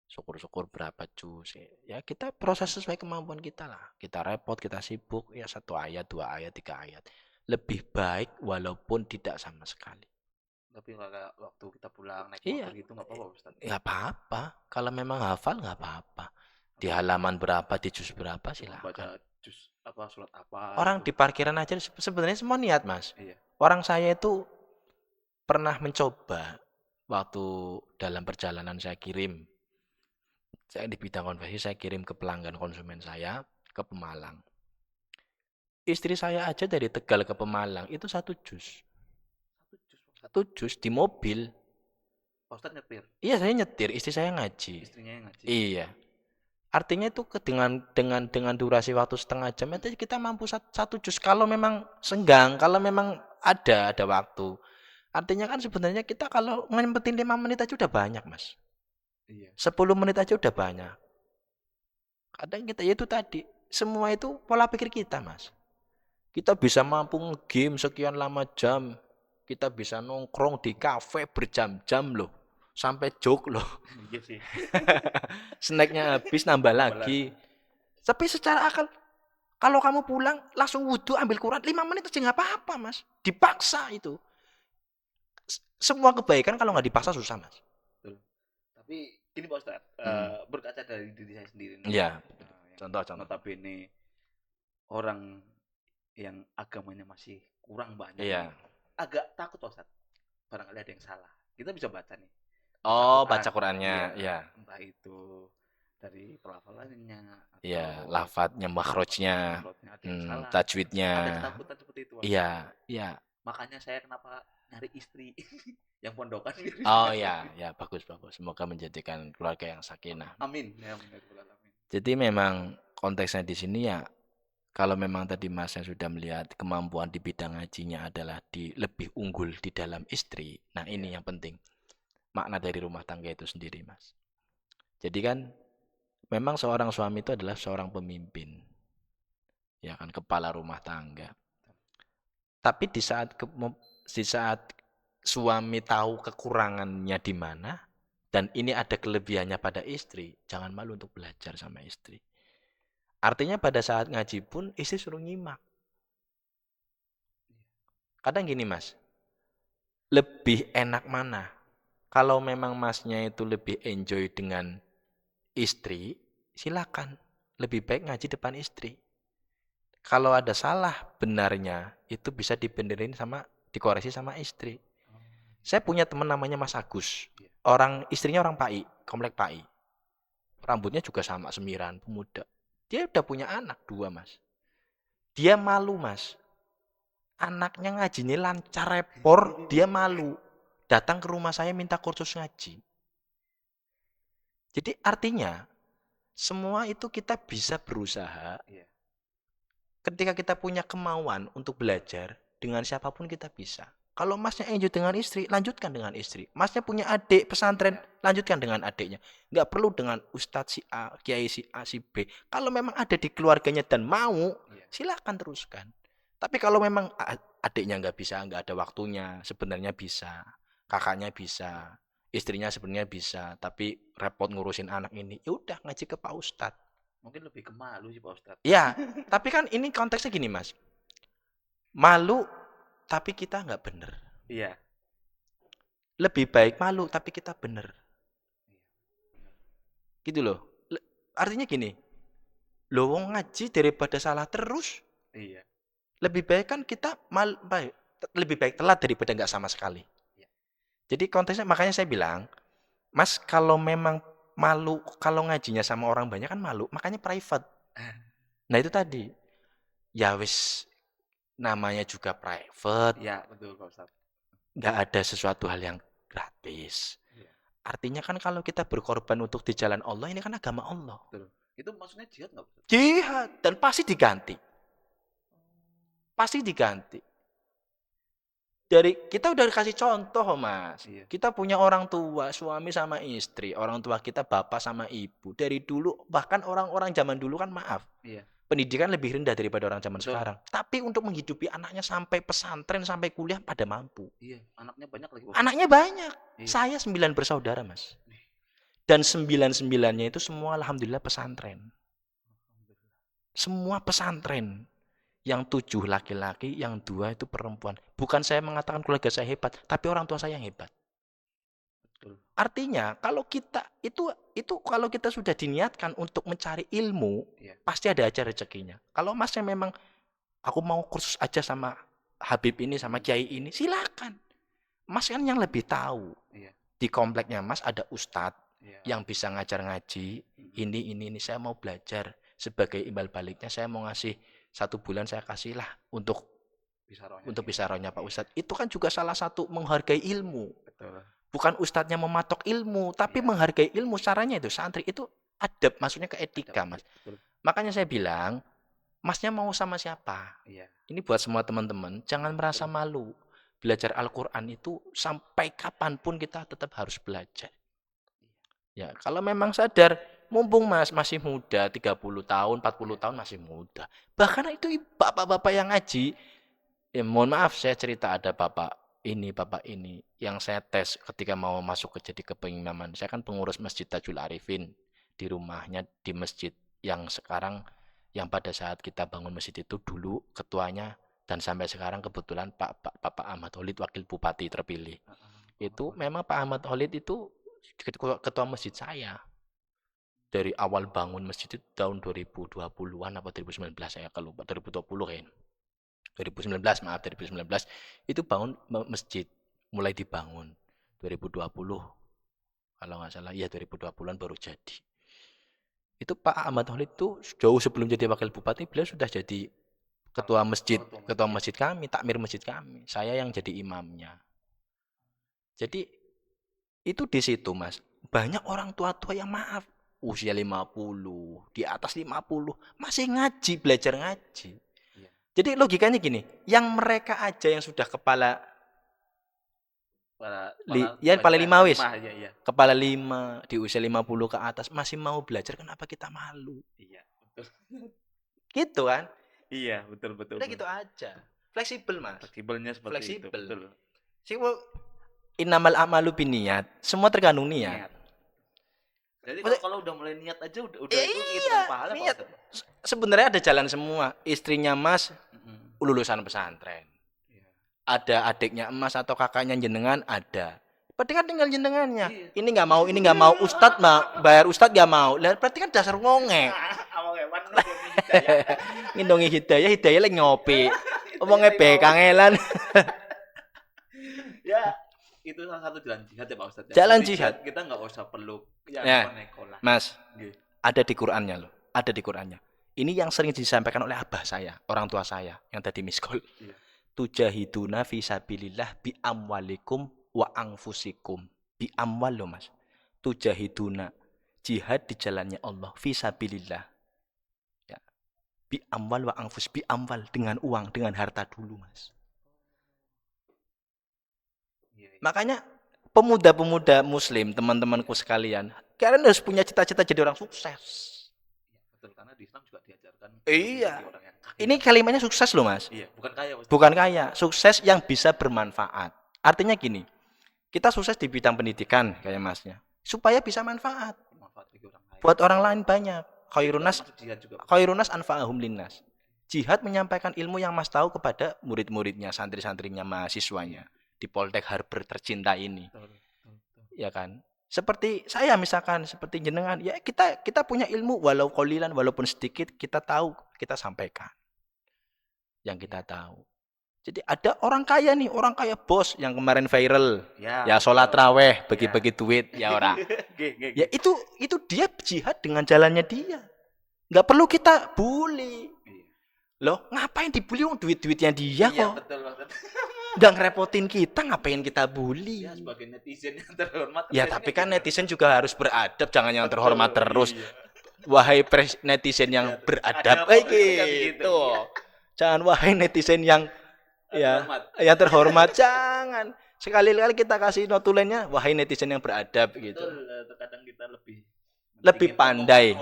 syukur-syukur berapa juz, ya kita proses sesuai kemampuan kita lah. Kita repot, kita sibuk, ya 1 ayat, 2 ayat, 3 ayat. Lebih baik walaupun tidak sama sekali. Tapi kayak waktu kita pulang naik motor gitu nggak apa-apa Ustaz? Nggak apa-apa. Kalau memang hafal nggak apa-apa. Di halaman berapa, di juz berapa silakan. Baca juz surat apa. Orang di parkiran aja sebenarnya semua niat Mas. Orang saya itu pernah mencoba waktu dalam perjalanan saya di bidang konveksi, saya kirim ke pelanggan konsumen saya ke Pemalang. Istri saya aja dari Tegal ke Pemalang itu 1 juz. 1 juz di mobil. Pak Ustadz nyetir, Iya, saya nyetir, istri saya ngaji. istrinya yang ngaji. Iya. Artinya itu dengan durasi waktu setengah jam itu kita mampu 1 juz kalau memang senggang, kalau memang ada waktu. Artinya kan sebenarnya kita kalau nyempetin 5 menit aja udah banyak, Mas. Iya. 10 menit aja udah banyak. Kadang kita ya itu tadi, semua itu pola pikir kita, Mas. Kita bisa mampu nge-game sekian lama jam. Kita bisa nongkrong di kafe berjam-jam loh. Sampai joke loh. Iya sih. Snacknya habis nambah lagi. Tapi secara akal, kalau kamu pulang langsung wudhu ambil Quran 5 menit aja nggak apa-apa, Mas. Dipaksa itu. Semua kebaikan kalau nggak dipaksa susah, Mas. Betul. Tapi gini Pak Ustadz, berkaca dari diri saya sendiri nih. Iya. Yang Contoh. notabene orang yang agamanya masih kurang banyak. Iya. Agak takut Pak Ustadz. Barangkali ada yang salah. Kita bisa baca nih. Oh, Al-Quran. baca Qurannya, Iya. ya. Entah itu dari pelafalannya atau Iya, lafadznya, makhrajnya, ada yang salah. tajwidnya. Ada ketakutan seperti itu. Pak. Iya. Makanya saya kenapa nyari istri yang pondokan gitu. Oh ya, bagus. Semoga menjadikan keluarga yang sakinah. Amin. Ya, amin. Jadi memang konteksnya di sini ya, kalau memang tadi Mas yang sudah melihat kemampuan di bidang ngajinya adalah lebih unggul di dalam istri. Nah ini yang penting, makna dari rumah tangga itu sendiri, Mas. Jadi kan memang seorang suami itu adalah seorang pemimpin, ya kan, kepala rumah tangga. Tapi di saat suami tahu kekurangannya di mana dan ini ada kelebihannya pada istri, jangan malu untuk belajar sama istri. Artinya pada saat ngaji pun istri suruh nyimak. Kadang gini, Mas, lebih enak mana? Kalau memang Masnya itu lebih enjoy dengan istri, silakan. Lebih baik ngaji depan istri. Kalau ada salah benarnya, itu bisa dikoreksi sama istri. Saya punya teman namanya Mas Agus. Istrinya orang PAI, komplek PAI. Rambutnya juga sama, semiran, pemuda. Dia udah punya anak 2, Mas. Dia malu, Mas. Anaknya ngajinya lancar repor, dia malu. Datang ke rumah saya minta kursus ngaji. Jadi artinya, semua itu kita bisa berusaha. Ketika kita punya kemauan untuk belajar, dengan siapapun kita bisa. Kalau Masnya enjoy dengan istri, lanjutkan dengan istri. Masnya punya adik pesantren, lanjutkan dengan adiknya. Nggak perlu dengan ustadz si A, kiai si A, si B. Kalau memang ada di keluarganya dan mau, silakan teruskan. Tapi kalau memang adiknya nggak bisa, nggak ada waktunya, sebenarnya bisa. Kakaknya bisa, istrinya sebenarnya bisa, tapi repot ngurusin anak ini. Ya udah ngaji ke Pak Ustadz. Mungkin lebih ke malu sih Pak Ustadz. Ya, tapi kan ini konteksnya gini, Mas. Malu tapi kita nggak bener. Iya. Lebih baik malu tapi kita bener. Gitu loh. Artinya gini. Loh wong ngaji daripada salah terus. Iya. Lebih baik kan kita lebih baik telat daripada nggak sama sekali. Iya. Jadi konteksnya makanya saya bilang, Mas kalau memang malu kalau ngajinya sama orang banyak kan malu, makanya private. Nah itu tadi. Ya wis namanya juga private. Ya, betul Pak Ustadz. Nggak ada sesuatu hal yang gratis. Ya. Artinya kan kalau kita berkorban untuk di jalan Allah, ini kan agama Allah. Betul. Itu maksudnya jihad nggak Ustadz? Jihad. Dan pasti diganti. Pasti diganti. Kita udah dikasih contoh, Mas. Iya. Kita punya orang tua, suami sama istri. Orang tua kita bapak sama ibu. Dari dulu, bahkan orang-orang zaman dulu kan maaf. Iya. Pendidikan lebih rendah daripada orang zaman sekarang. Tapi untuk menghidupi anaknya sampai pesantren, sampai kuliah pada mampu. Iya, anaknya banyak lagi. Anaknya banyak. Iya. Saya 9 bersaudara, Mas. Dan 9-9-nya itu semua alhamdulillah pesantren. Semua pesantren. Yang 7 laki-laki, yang 2 itu perempuan. Bukan saya mengatakan keluarga saya hebat, tapi orang tua saya yang hebat. Artinya kalau kita itu kalau kita sudah diniatkan untuk mencari ilmu, pasti ada aja rezekinya. Kalau Masnya memang aku mau kursus aja sama Habib ini sama Kiai ini, silakan. Mas kan yang lebih tahu. Iya. Di kompleknya Mas ada ustadz Iya. yang bisa ngajar ngaji. Ini saya mau belajar. Sebagai imbal baliknya saya mau ngasih 1 bulan saya kasihlah untuk bisarohnya Pak Ustadz. Itu kan juga salah satu menghargai ilmu. Betul. Bukan ustadznya mematok ilmu, tapi menghargai ilmu. Caranya itu santri itu adab, maksudnya ke etika, Mas. Betul. Makanya saya bilang, Masnya mau sama siapa? Iya. Ini buat semua teman-teman, jangan merasa malu. Belajar Al-Quran itu sampai kapanpun kita tetap harus belajar. Ya, kalau memang sadar, mumpung Mas masih muda, 30 tahun, 40 tahun masih muda. Bahkan itu bapak-bapak yang ngaji, ya mohon maaf saya cerita ada bapak ini yang saya tes ketika mau masuk ke jadi kepengimaman. Saya kan pengurus Masjid Tajul Arifin di rumahnya di masjid yang sekarang yang pada saat kita bangun masjid itu dulu ketuanya dan sampai sekarang kebetulan Bapak Ahmad Holid wakil bupati terpilih. Itu memang Pak Ahmad Holid itu ketua masjid saya. Dari awal bangun masjid itu tahun 2020-an apa 2019 saya kalau lupa 2020 kan. 2019 itu bangun masjid mulai dibangun 2020 kalau nggak salah ya 2020-an baru jadi. Itu Pak Ahmad Holid itu jauh sebelum jadi wakil bupati beliau sudah jadi ketua masjid kami, takmir masjid kami. Saya yang jadi imamnya. Jadi itu di situ Mas. Banyak orang tua-tua yang maaf usia 50, di atas 50 masih ngaji, belajar ngaji. Jadi logikanya gini, yang mereka aja yang sudah kepala lima wis. Kepala 5 di usia 50 ke atas masih mau belajar, kenapa kita malu? Iya, betul. Gitu kan? Iya, betul. Udah gitu aja. Fleksibel, Mas. Fleksibelnya seperti itu. Betul. Innamal a'malu binniyat. Semua tergantung niat. Jadi kalau udah mulai niat aja udah itu hitung pahala niat. Sebenarnya ada jalan semua. Istrinya Mas lulusan pesantren. Ada adiknya Emas atau kakaknya jenengan ada. Berarti kan tinggal jenengannya. Ini nggak mau Ustadz bayar Ustadz nggak mau. Lah berarti kan dasar ngonge. Ngindongi hidayah lagi ngopi. Omongnya kangelan. Ya, itu salah satu jalan jihad ya Pak Ustadz. Jalan jihad. Kita nggak usah peluk. Mas, ada di Qur'annya loh. Ada di Qur'annya. Ini yang sering disampaikan oleh abah saya, orang tua saya yang tadi miskol. Tujahiduna fi sabilillah bi amwalikum wa anfusikum. Bi amwal loh Mas. Tujahiduna, jihad di jalannya Allah fi sabilillah. Ya. Bi amwal wa anfus, bi amwal dengan uang, dengan harta dulu Mas. Makanya pemuda-pemuda muslim, teman-temanku sekalian, kalian harus punya cita-cita jadi orang sukses. Betul, karena di Islam juga diajarkan. Iya. Ini kalimatnya sukses loh Mas. Iya, bukan kaya. Bukan kaya, sukses yang bisa bermanfaat. Artinya gini, kita sukses di bidang pendidikan kayak Masnya, supaya bisa manfaat. Buat orang lain banyak. Khairunas anfa'ahum linnas. Jihad menyampaikan ilmu yang Mas tahu kepada murid-muridnya, santri-santrinya, mahasiswanya di Poltek Harber tercinta ini. Ya kan? Seperti saya misalkan, seperti jenengan, ya kita punya ilmu walau qalilan, walaupun sedikit, kita tahu, kita sampaikan yang kita tahu. Jadi ada orang kaya nih, orang kaya bos yang kemarin viral, ya sholat raweh, bagi-bagi duit, ya orang. Ya itu dia jihad dengan jalannya dia. Nggak perlu kita bully. Loh, ngapain dibully duit-duitnya dia kok? Betul. Nggak ngerepotin kita, ngapain kita bully? Ya, sebagai netizen yang terhormat. Ya, tapi kan netizen juga harus beradab, jangan yang terhormat terus. Wahai netizen yang beradab, gitu. Jangan wahai netizen yang yang terhormat, jangan. Sekali-kali kita kasih notulennya, wahai netizen yang beradab gitu. Terkadang kita lebih pandai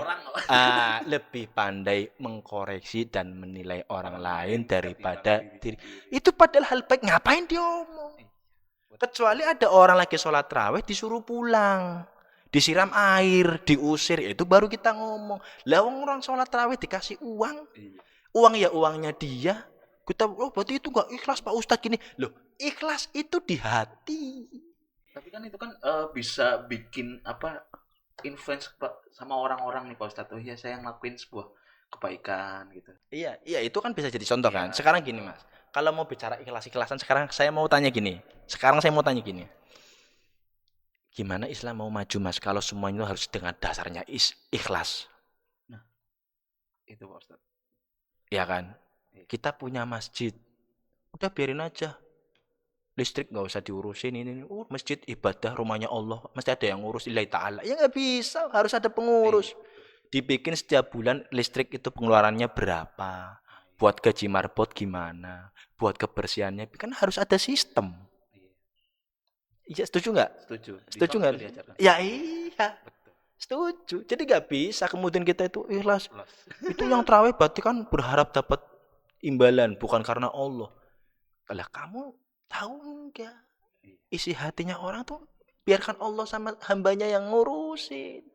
lebih pandai mengkoreksi dan menilai orang lain daripada diri. Itu padahal hal baik, ngapain diomong? Kecuali ada orang lagi sholat raweh disuruh pulang, disiram air, diusir, itu baru kita ngomong. Lah orang sholat raweh dikasih uang ya uangnya dia. Kita berarti itu nggak ikhlas Pak Ustadz gini. Loh, ikhlas itu di hati. Tapi kan itu kan bisa bikin influence sama orang-orang nih Pak Ustadz. Ya saya ngelakuin sebuah kebaikan gitu. Iya itu kan bisa jadi contoh kan. Sekarang gini Mas, Kalau mau bicara ikhlas-ikhlasan sekarang saya mau tanya gini. Gimana Islam mau maju Mas kalau semuanya harus dengan dasarnya ikhlas? Nah, itu Pak Ustadz. Ya kan? Kita punya masjid. Udah biarin aja. Listrik nggak usah diurusin ini. Masjid ibadah rumahnya Allah. Mesti ada yang ngurus lillahi ta'ala. Ya nggak bisa. Harus ada pengurus. Dibikin setiap bulan listrik itu pengeluarannya berapa. Buat gaji marbot gimana. Buat kebersihannya. Kan harus ada sistem. Iya, setuju nggak? Setuju nggak? Ya iya. Setuju. Jadi nggak bisa kemudian kita itu ikhlas. Itu yang terawih berarti kan berharap dapat imbalan. Bukan karena Allah. Lah kamu tahu enggak? Isi hatinya orang tuh biarkan Allah sama hambanya yang ngurusin.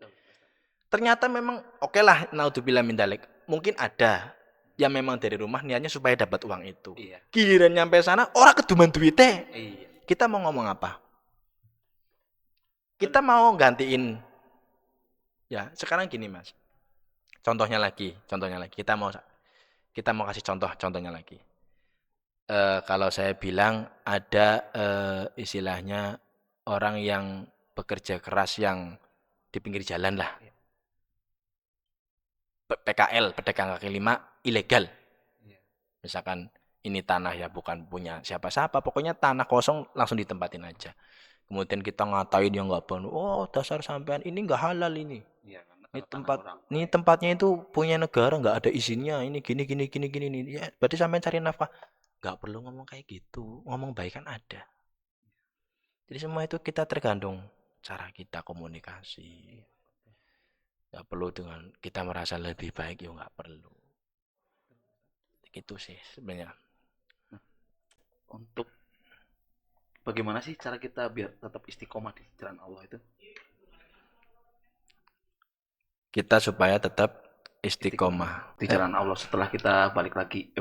Ternyata memang oke lah, naudzubillah min dzalik. Mungkin ada yang memang dari rumah niatnya supaya dapat uang itu. Giliran nyampe sana orang keduman duite. Kita mau ngomong apa? Kita mau gantiin. Ya, sekarang gini Mas. Contohnya lagi. Kita mau kasih contohnya lagi. Kalau saya bilang ada istilahnya orang yang bekerja keras yang di pinggir jalan lah. PKL, pedagang kaki lima, ilegal. Misalkan ini tanah ya bukan punya siapa-siapa, pokoknya tanah kosong langsung ditempatin aja. Kemudian kita ngatain yang nggak benar, oh dasar sampean ini nggak halal ini. Ini tempatnya itu punya negara nggak ada izinnya, ini gini. Ya, berarti sampean cari nafkah. Nggak perlu ngomong kayak gitu, ngomong baik kan ada. Jadi semua itu kita tergantung cara kita komunikasi. Nggak perlu dengan kita merasa lebih baik, ya nggak perlu. Itu sih sebenarnya. Untuk bagaimana sih cara kita biar tetap istiqomah di jalan Allah itu? Kita supaya tetap istiqomah di jalan Allah setelah kita balik lagi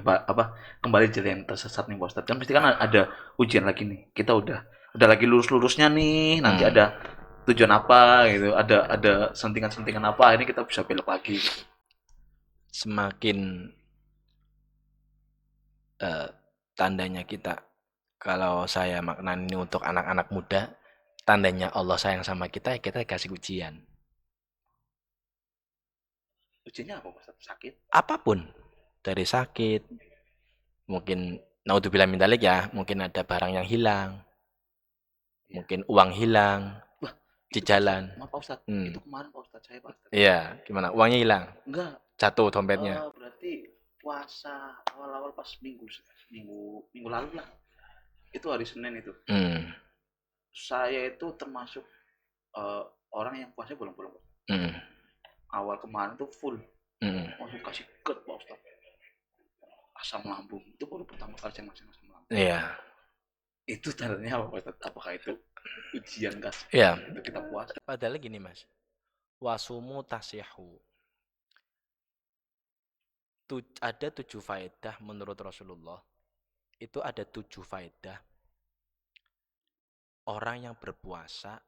kembali jalan yang tersesat nih Pak Ustadz. Kan pasti kan ada ujian lagi nih. Kita udah lagi lurus-lurusnya nih. Nanti ada tujuan apa gitu, ada sentingan-sentingan apa, ini kita bisa belok lagi. Semakin tandanya kita, kalau saya maknanya ini untuk anak-anak muda, tandanya Allah sayang sama kita, ya kita kasih ujian. Ujiannya apa Pak? Sakit? Apapun, dari sakit, mungkin naudzubillah min dzalik ya, mungkin ada barang yang hilang, mungkin uang hilang di jalan. Maaf Pak Ustadz, itu kemarin Pak Ustadz saya Pak Ustadz. Iya, gimana? Uangnya hilang? Enggak. Jatuh dompetnya? Berarti puasa awal-awal pas minggu lalu lah. Itu hari Senin itu. Saya itu termasuk orang yang puasanya bolong-bolong. Awal kemarin tuh full. Langsung kasih cut Pak Ustadz. Asam lambung. Itu baru pertama kali saya masih asam lambung. Iya. Itu tandanya apa Pak Ustadz? Apakah itu ujian kasih? Iya. Itu kita puasa. Padahal gini Mas. Wasumu tasyahu. Ada 7 faedah menurut Rasulullah. Itu ada 7 faedah. Orang yang berpuasa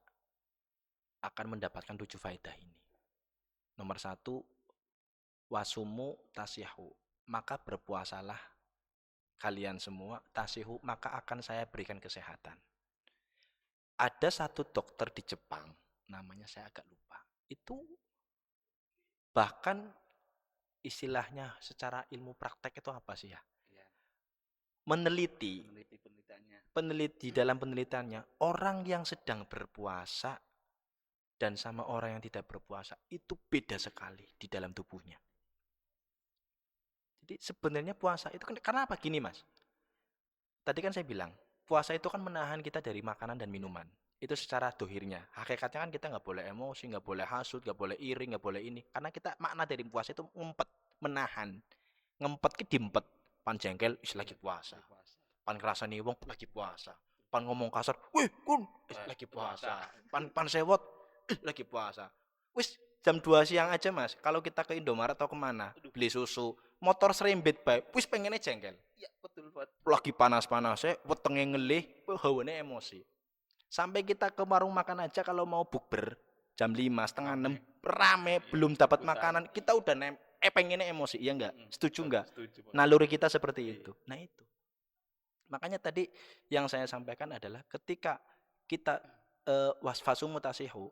akan mendapatkan 7 faedah ini. Nomor 1, wasumu tasyahu. Maka berpuasalah kalian semua, tasyahu, maka akan saya berikan kesehatan. Ada satu dokter di Jepang, namanya saya agak lupa. Itu bahkan istilahnya secara ilmu praktek itu apa sih ya? Meneliti dalam penelitiannya, orang yang sedang berpuasa dan sama orang yang tidak berpuasa itu beda sekali di dalam tubuhnya. Jadi sebenarnya puasa itu kan karena apa gini Mas? Tadi kan saya bilang, puasa itu kan menahan kita dari makanan dan minuman. Itu secara dohirnya. Hakikatnya kan kita nggak boleh emosi, nggak boleh hasut, nggak boleh iri, nggak boleh ini. Karena kita makna dari puasa itu ngempet, menahan. Ngempet ke dimpet. Pan jengkel, lagi puasa. Pan kerasa nih wong lagi puasa. Pan ngomong kasar, wih kun, lagi puasa. Pan sewot, lagi puasa. Wis jam 2 siang aja Mas, kalau kita ke Indomaret atau kemana, beli susu, motor serembet baik, wis pengennya jengkel. Iya betul Pak. Lagi panas-panasnya, wetenge ngelih, hawane emosi. Sampai kita ke warung makan aja kalau mau bukber jam 5, setengah 6, rame, belum dapat makanan, kita udah pengennya emosi, iya enggak? Setuju enggak? Naluri kita seperti itu. Nah itu. Makanya tadi yang saya sampaikan adalah ketika kita wasfasumu tasihu,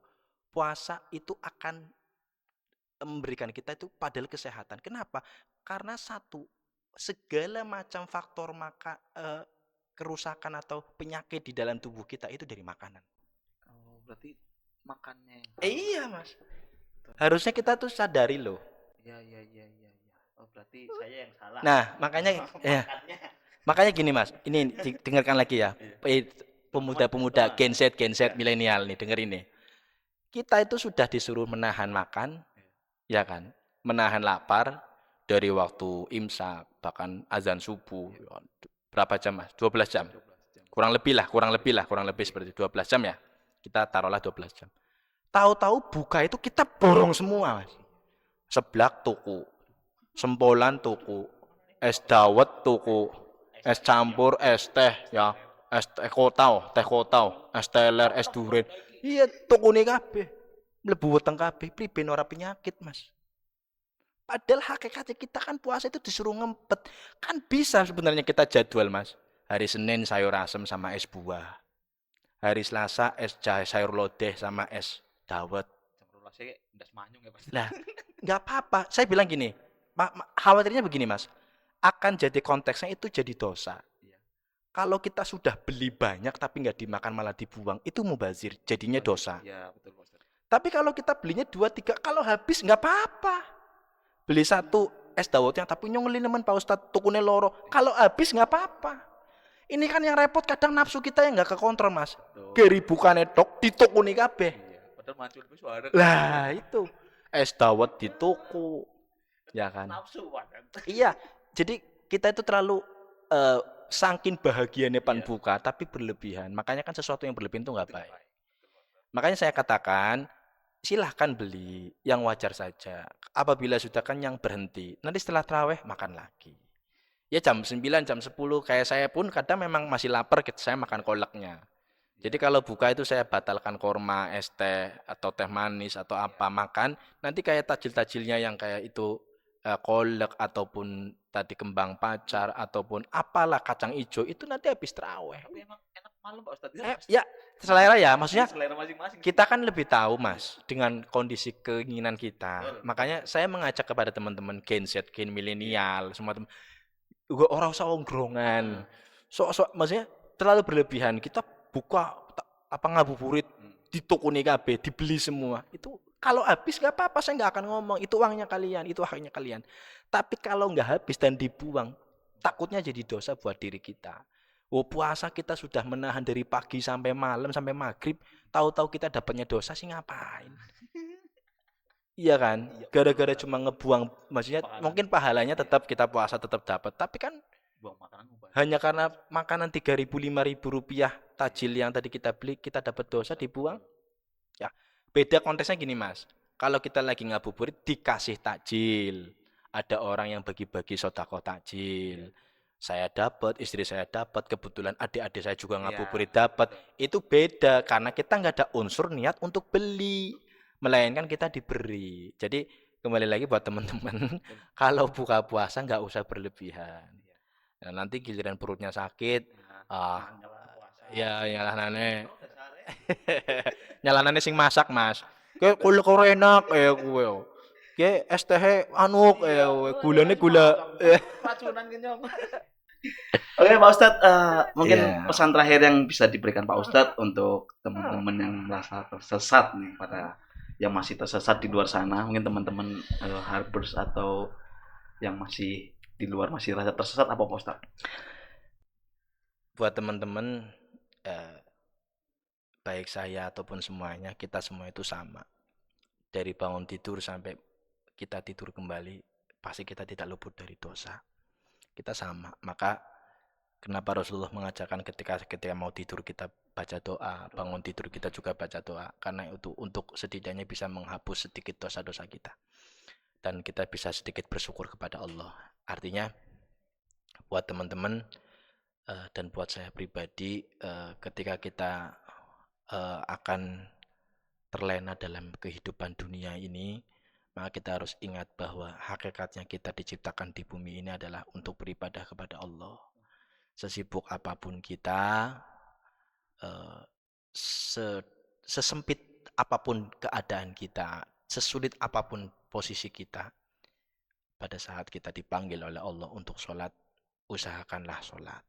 puasa itu akan memberikan kita itu padahal kesehatan. Kenapa? Karena satu, segala macam faktor kerusakan atau penyakit di dalam tubuh kita itu dari makanan. Oh, berarti makannya yang Iya, Mas. Harusnya kita tuh sadari loh. Iya. Oh, berarti saya yang salah. Nah, makanya ya, Makannya. makanya gini, Mas. Ini dengarkan lagi ya. Pemuda-pemuda Gen Z milenial nih, denger ini. Kita itu sudah disuruh menahan makan, ya kan? Menahan lapar dari waktu imsak, bahkan azan subuh. Berapa jam, Mas? 12 jam. Kurang lebih seperti itu. 12 jam ya. Kita taruhlah 12 jam. Tahu-tahu buka itu kita borong semua, Mas. Seblak tuku, sempolan tuku, es dawet tuku, es campur, es teh ya, teh kotau, es teler, es duren. Iya, tukune kabeh. Mlebu weteng kabeh, priben ora penyakit, Mas. Padahal hakikatnya kita kan puasa itu disuruh ngempet. Kan bisa sebenarnya kita jadwal, Mas. Hari Senin sayur asem sama es buah. Hari Selasa es jahe sayur lodeh sama es dawet. Lah, nggak apa-apa. Saya bilang gini, khawatirnya begini, Mas. Akan jadi konteksnya itu jadi dosa. Kalau kita sudah beli banyak tapi nggak dimakan malah dibuang, itu mubazir, jadinya dosa. Iya, betul, Pak Ustaz. Tapi kalau kita belinya 2, 3, kalau habis nggak apa-apa. Beli 1 es dawetnya tapi nyongelin teman Pak Ustadz, tukune loro. Kalau habis nggak apa-apa. Ini kan yang repot kadang nafsu kita yang nggak kekontrol, Mas. Geri bukane tok ditukuni kabeh. Iya, padahal mancul wis ada. Lah itu es dawet di toko, ya kan? Nafsu, Pak. Iya, jadi kita itu terlalu saking bahagianya pan buka tapi berlebihan. Makanya kan sesuatu yang berlebihan itu nggak baik. Makanya saya katakan silahkan beli yang wajar saja. Apabila sudah kenyang berhenti. Nanti setelah terawih makan lagi. Ya jam 9, jam 10 kayak saya pun kadang memang masih lapar, saya makan kolaknya. Jadi kalau buka itu saya batalkan korma, es teh, atau teh manis, atau apa makan. Nanti kayak tajil-tajilnya yang kayak itu kolak, ataupun tadi kembang pacar, ataupun apalah kacang hijau, itu nanti habis terawih. Tapi emang enak malam, Pak Ustadz. Ya, selera ya, maksudnya Selera masing-masing. kita kan lebih tahu, Mas, dengan kondisi keinginan kita. Makanya saya mengajak kepada teman-teman Gen Z, Gen milenial, semua teman, orang usah ongkrongan. Maksudnya terlalu berlebihan. Kita buka apa ngabuburit di toko kabeh, dibeli semua. Itu kalau habis nggak apa-apa, saya nggak akan ngomong. Itu uangnya kalian, itu haknya kalian. Tapi kalau nggak habis dan dibuang, takutnya jadi dosa buat diri kita. Oh, puasa kita sudah menahan dari pagi sampai malam, sampai maghrib. Tahu-tahu kita dapatnya dosa sih ngapain? Iya kan? Gara-gara cuma ngebuang, maksudnya mungkin pahalanya tetap kita puasa tetap dapat. Tapi kan buang makanan hanya karena makanan 3.000, 5.000 rupiah tajil yang tadi kita beli, kita dapat dosa dibuang. Ya, beda konteksnya gini, Mas. Kalau kita lagi ngabuburit dikasih takjil, ada orang yang bagi-bagi sodako takjil. Saya dapat, istri saya dapat, kebetulan adik-adik saya juga ngabuburit dapat. Itu beda karena kita nggak ada unsur niat untuk beli, melainkan kita diberi. Jadi kembali lagi buat teman-teman, kalau buka puasa nggak usah berlebihan. Nah, nanti giliran perutnya sakit, ya nyalanane, nyalanane sing masak, Mas. Kayak kula enak gue. Kayak es teh anu gulane gula racunan kenyang. Oke, Pak Ustadz, mungkin pesan terakhir yang bisa diberikan Pak Ustadz untuk teman-teman yang merasa tersesat nih, pada yang masih tersesat di luar sana, mungkin teman-teman Harbers atau yang masih di luar masih rasa tersesat, apa Pak Ustadz? Buat teman-teman, baik saya ataupun semuanya, kita semua itu sama. Dari bangun tidur sampai kita tidur kembali, pasti kita tidak luput dari dosa. Kita sama. Maka kenapa Rasulullah mengajarkan ketika mau tidur kita baca doa, bangun tidur kita juga baca doa, karena itu untuk setidaknya bisa menghapus sedikit dosa-dosa kita. Dan kita bisa sedikit bersyukur kepada Allah. Artinya buat teman-teman dan buat saya pribadi, ketika kita akan terlena dalam kehidupan dunia ini, maka kita harus ingat bahwa hakikatnya kita diciptakan di bumi ini adalah untuk beribadah kepada Allah. Sesibuk apapun kita, eh, sesempit apapun keadaan kita, sesulit apapun posisi kita, pada saat kita dipanggil oleh Allah untuk sholat, usahakanlah sholat.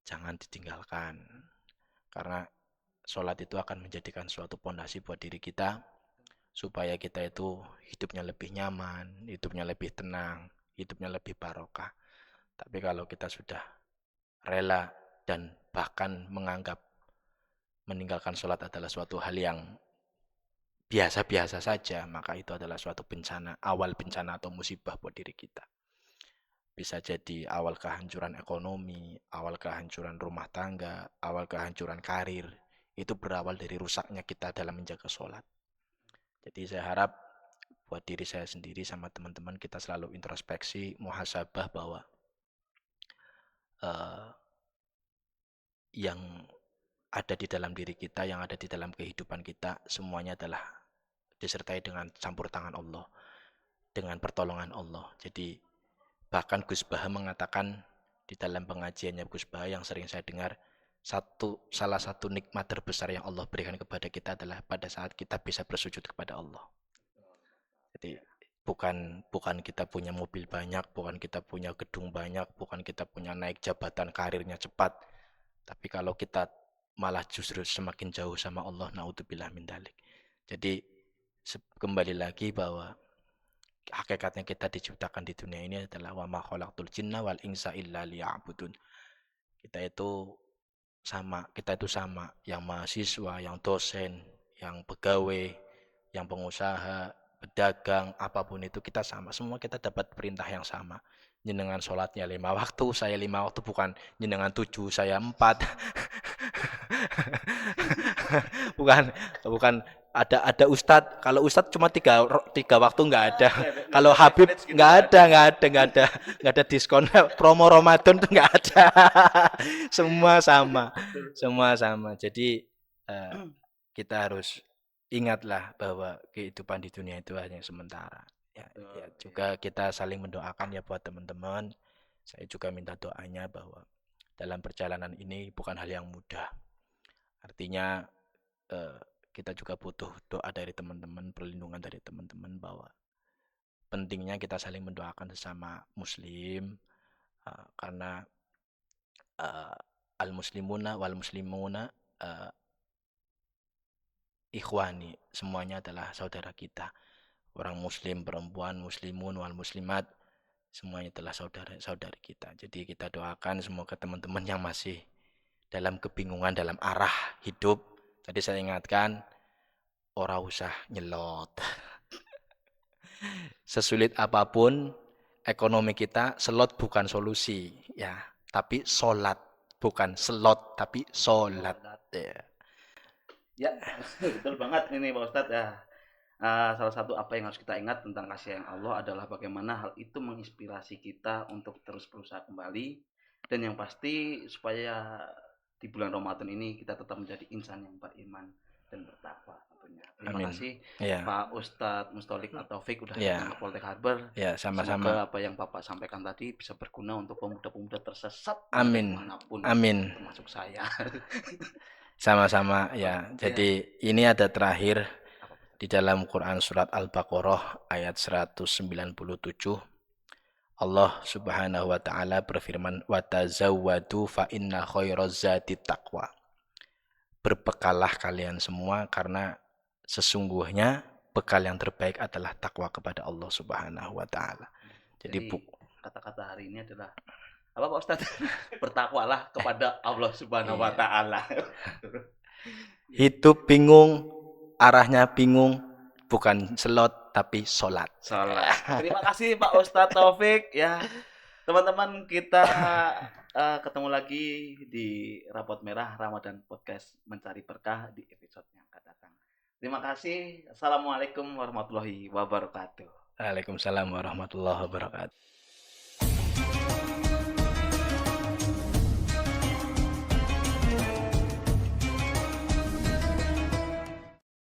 Jangan ditinggalkan. Karena sholat itu akan menjadikan suatu pondasi buat diri kita, supaya kita itu hidupnya lebih nyaman, hidupnya lebih tenang, hidupnya lebih barokah. Tapi kalau kita sudah rela dan bahkan menganggap meninggalkan sholat adalah suatu hal yang biasa-biasa saja, maka itu adalah suatu bencana, awal bencana atau musibah buat diri kita. Bisa jadi awal kehancuran ekonomi, awal kehancuran rumah tangga, awal kehancuran karir. Itu berawal dari rusaknya kita dalam menjaga sholat. Jadi saya harap buat diri saya sendiri sama teman-teman kita selalu introspeksi, muhasabah bahwa uh, yang ada di dalam diri kita, yang ada di dalam kehidupan kita, semuanya adalah disertai dengan campur tangan Allah, dengan pertolongan Allah. Jadi bahkan Gus Baha mengatakan di dalam pengajiannya Gus Baha yang sering saya dengar, salah satu nikmat terbesar yang Allah berikan kepada kita adalah pada saat kita bisa bersujud kepada Allah. Jadi bukan kita punya mobil banyak, bukan kita punya gedung banyak, bukan kita punya naik jabatan karirnya cepat, tapi kalau kita malah justru semakin jauh sama Allah, naudzubillah min dzalik. Jadi kembali lagi bahwa hakikatnya kita diciptakan di dunia ini adalah wa ma khalaqtul jinna wal insa illa liya'budun. Kita itu sama, yang mahasiswa, yang dosen, yang pegawai, yang pengusaha, pedagang, apapun itu kita sama. Semua kita dapat perintah yang sama. Jenengan sholatnya 5 waktu, saya 5 waktu, bukan jenengan 7, saya 4. bukan bukan ada ustadz, kalau ustadz cuma tiga waktu nggak ada, kalau Habib nggak ada diskon, promo Ramadan tuh nggak ada. semua sama jadi kita harus ingatlah bahwa kehidupan di dunia itu hanya sementara ya, juga kita saling mendoakan ya buat teman-teman. Saya juga minta doanya bahwa dalam perjalanan ini bukan hal yang mudah. Artinya kita juga butuh doa dari teman-teman, perlindungan dari teman-teman, bahwa pentingnya kita saling mendoakan sesama muslim, karena al-muslimuna wal muslimuna ikhwani, semuanya adalah saudara kita. Orang muslim, perempuan, muslimun wal muslimat, semuanya adalah saudara-saudari kita. Jadi kita doakan semoga teman-teman yang masih dalam kebingungan dalam arah hidup, tadi saya ingatkan, ora usah nyelot. Sesulit apapun ekonomi kita, slot bukan solusi ya, tapi sholat. Bukan slot tapi sholat ya. Ya, betul banget ini Pak Ustadz ya. Salah satu apa yang harus kita ingat tentang kasih sayang Allah adalah bagaimana hal itu menginspirasi kita untuk terus berusaha kembali, dan yang pasti supaya di bulan Ramadan ini kita tetap menjadi insan yang beriman dan bertakwa tentunya. Terima kasih ya. Pak Ustadz Mustolik Ataufik udah ya. datang ke Poltek Harbor. Ya, sama-sama. Semoga apa yang Bapak sampaikan tadi bisa berguna untuk pemuda-pemuda tersesat dimanapun, termasuk saya. Sama-sama ya. Jadi ini ada terakhir di dalam Quran surat Al-Baqarah ayat 197. Allah Subhanahu wa taala berfirman, "Wa tazawwadu fa inna khairaz zati taqwa." Berbekallah kalian semua karena sesungguhnya bekal yang terbaik adalah takwa kepada Allah Subhanahu wa taala. Jadi kata-kata hari ini adalah apa Pak Ustadz? Bertakwalah kepada Allah Subhanahu wa taala. Hidup bingung, arahnya bingung, bukan slot tapi sholat. Terima kasih Pak Ustadz Taufik ya. Teman-teman, kita ketemu lagi di Rapot Merah Ramadan Podcast Mencari Berkah di episode yang akan datang. Terima kasih. Assalamualaikum warahmatullahi wabarakatuh. Waalaikumsalam warahmatullahi wabarakatuh.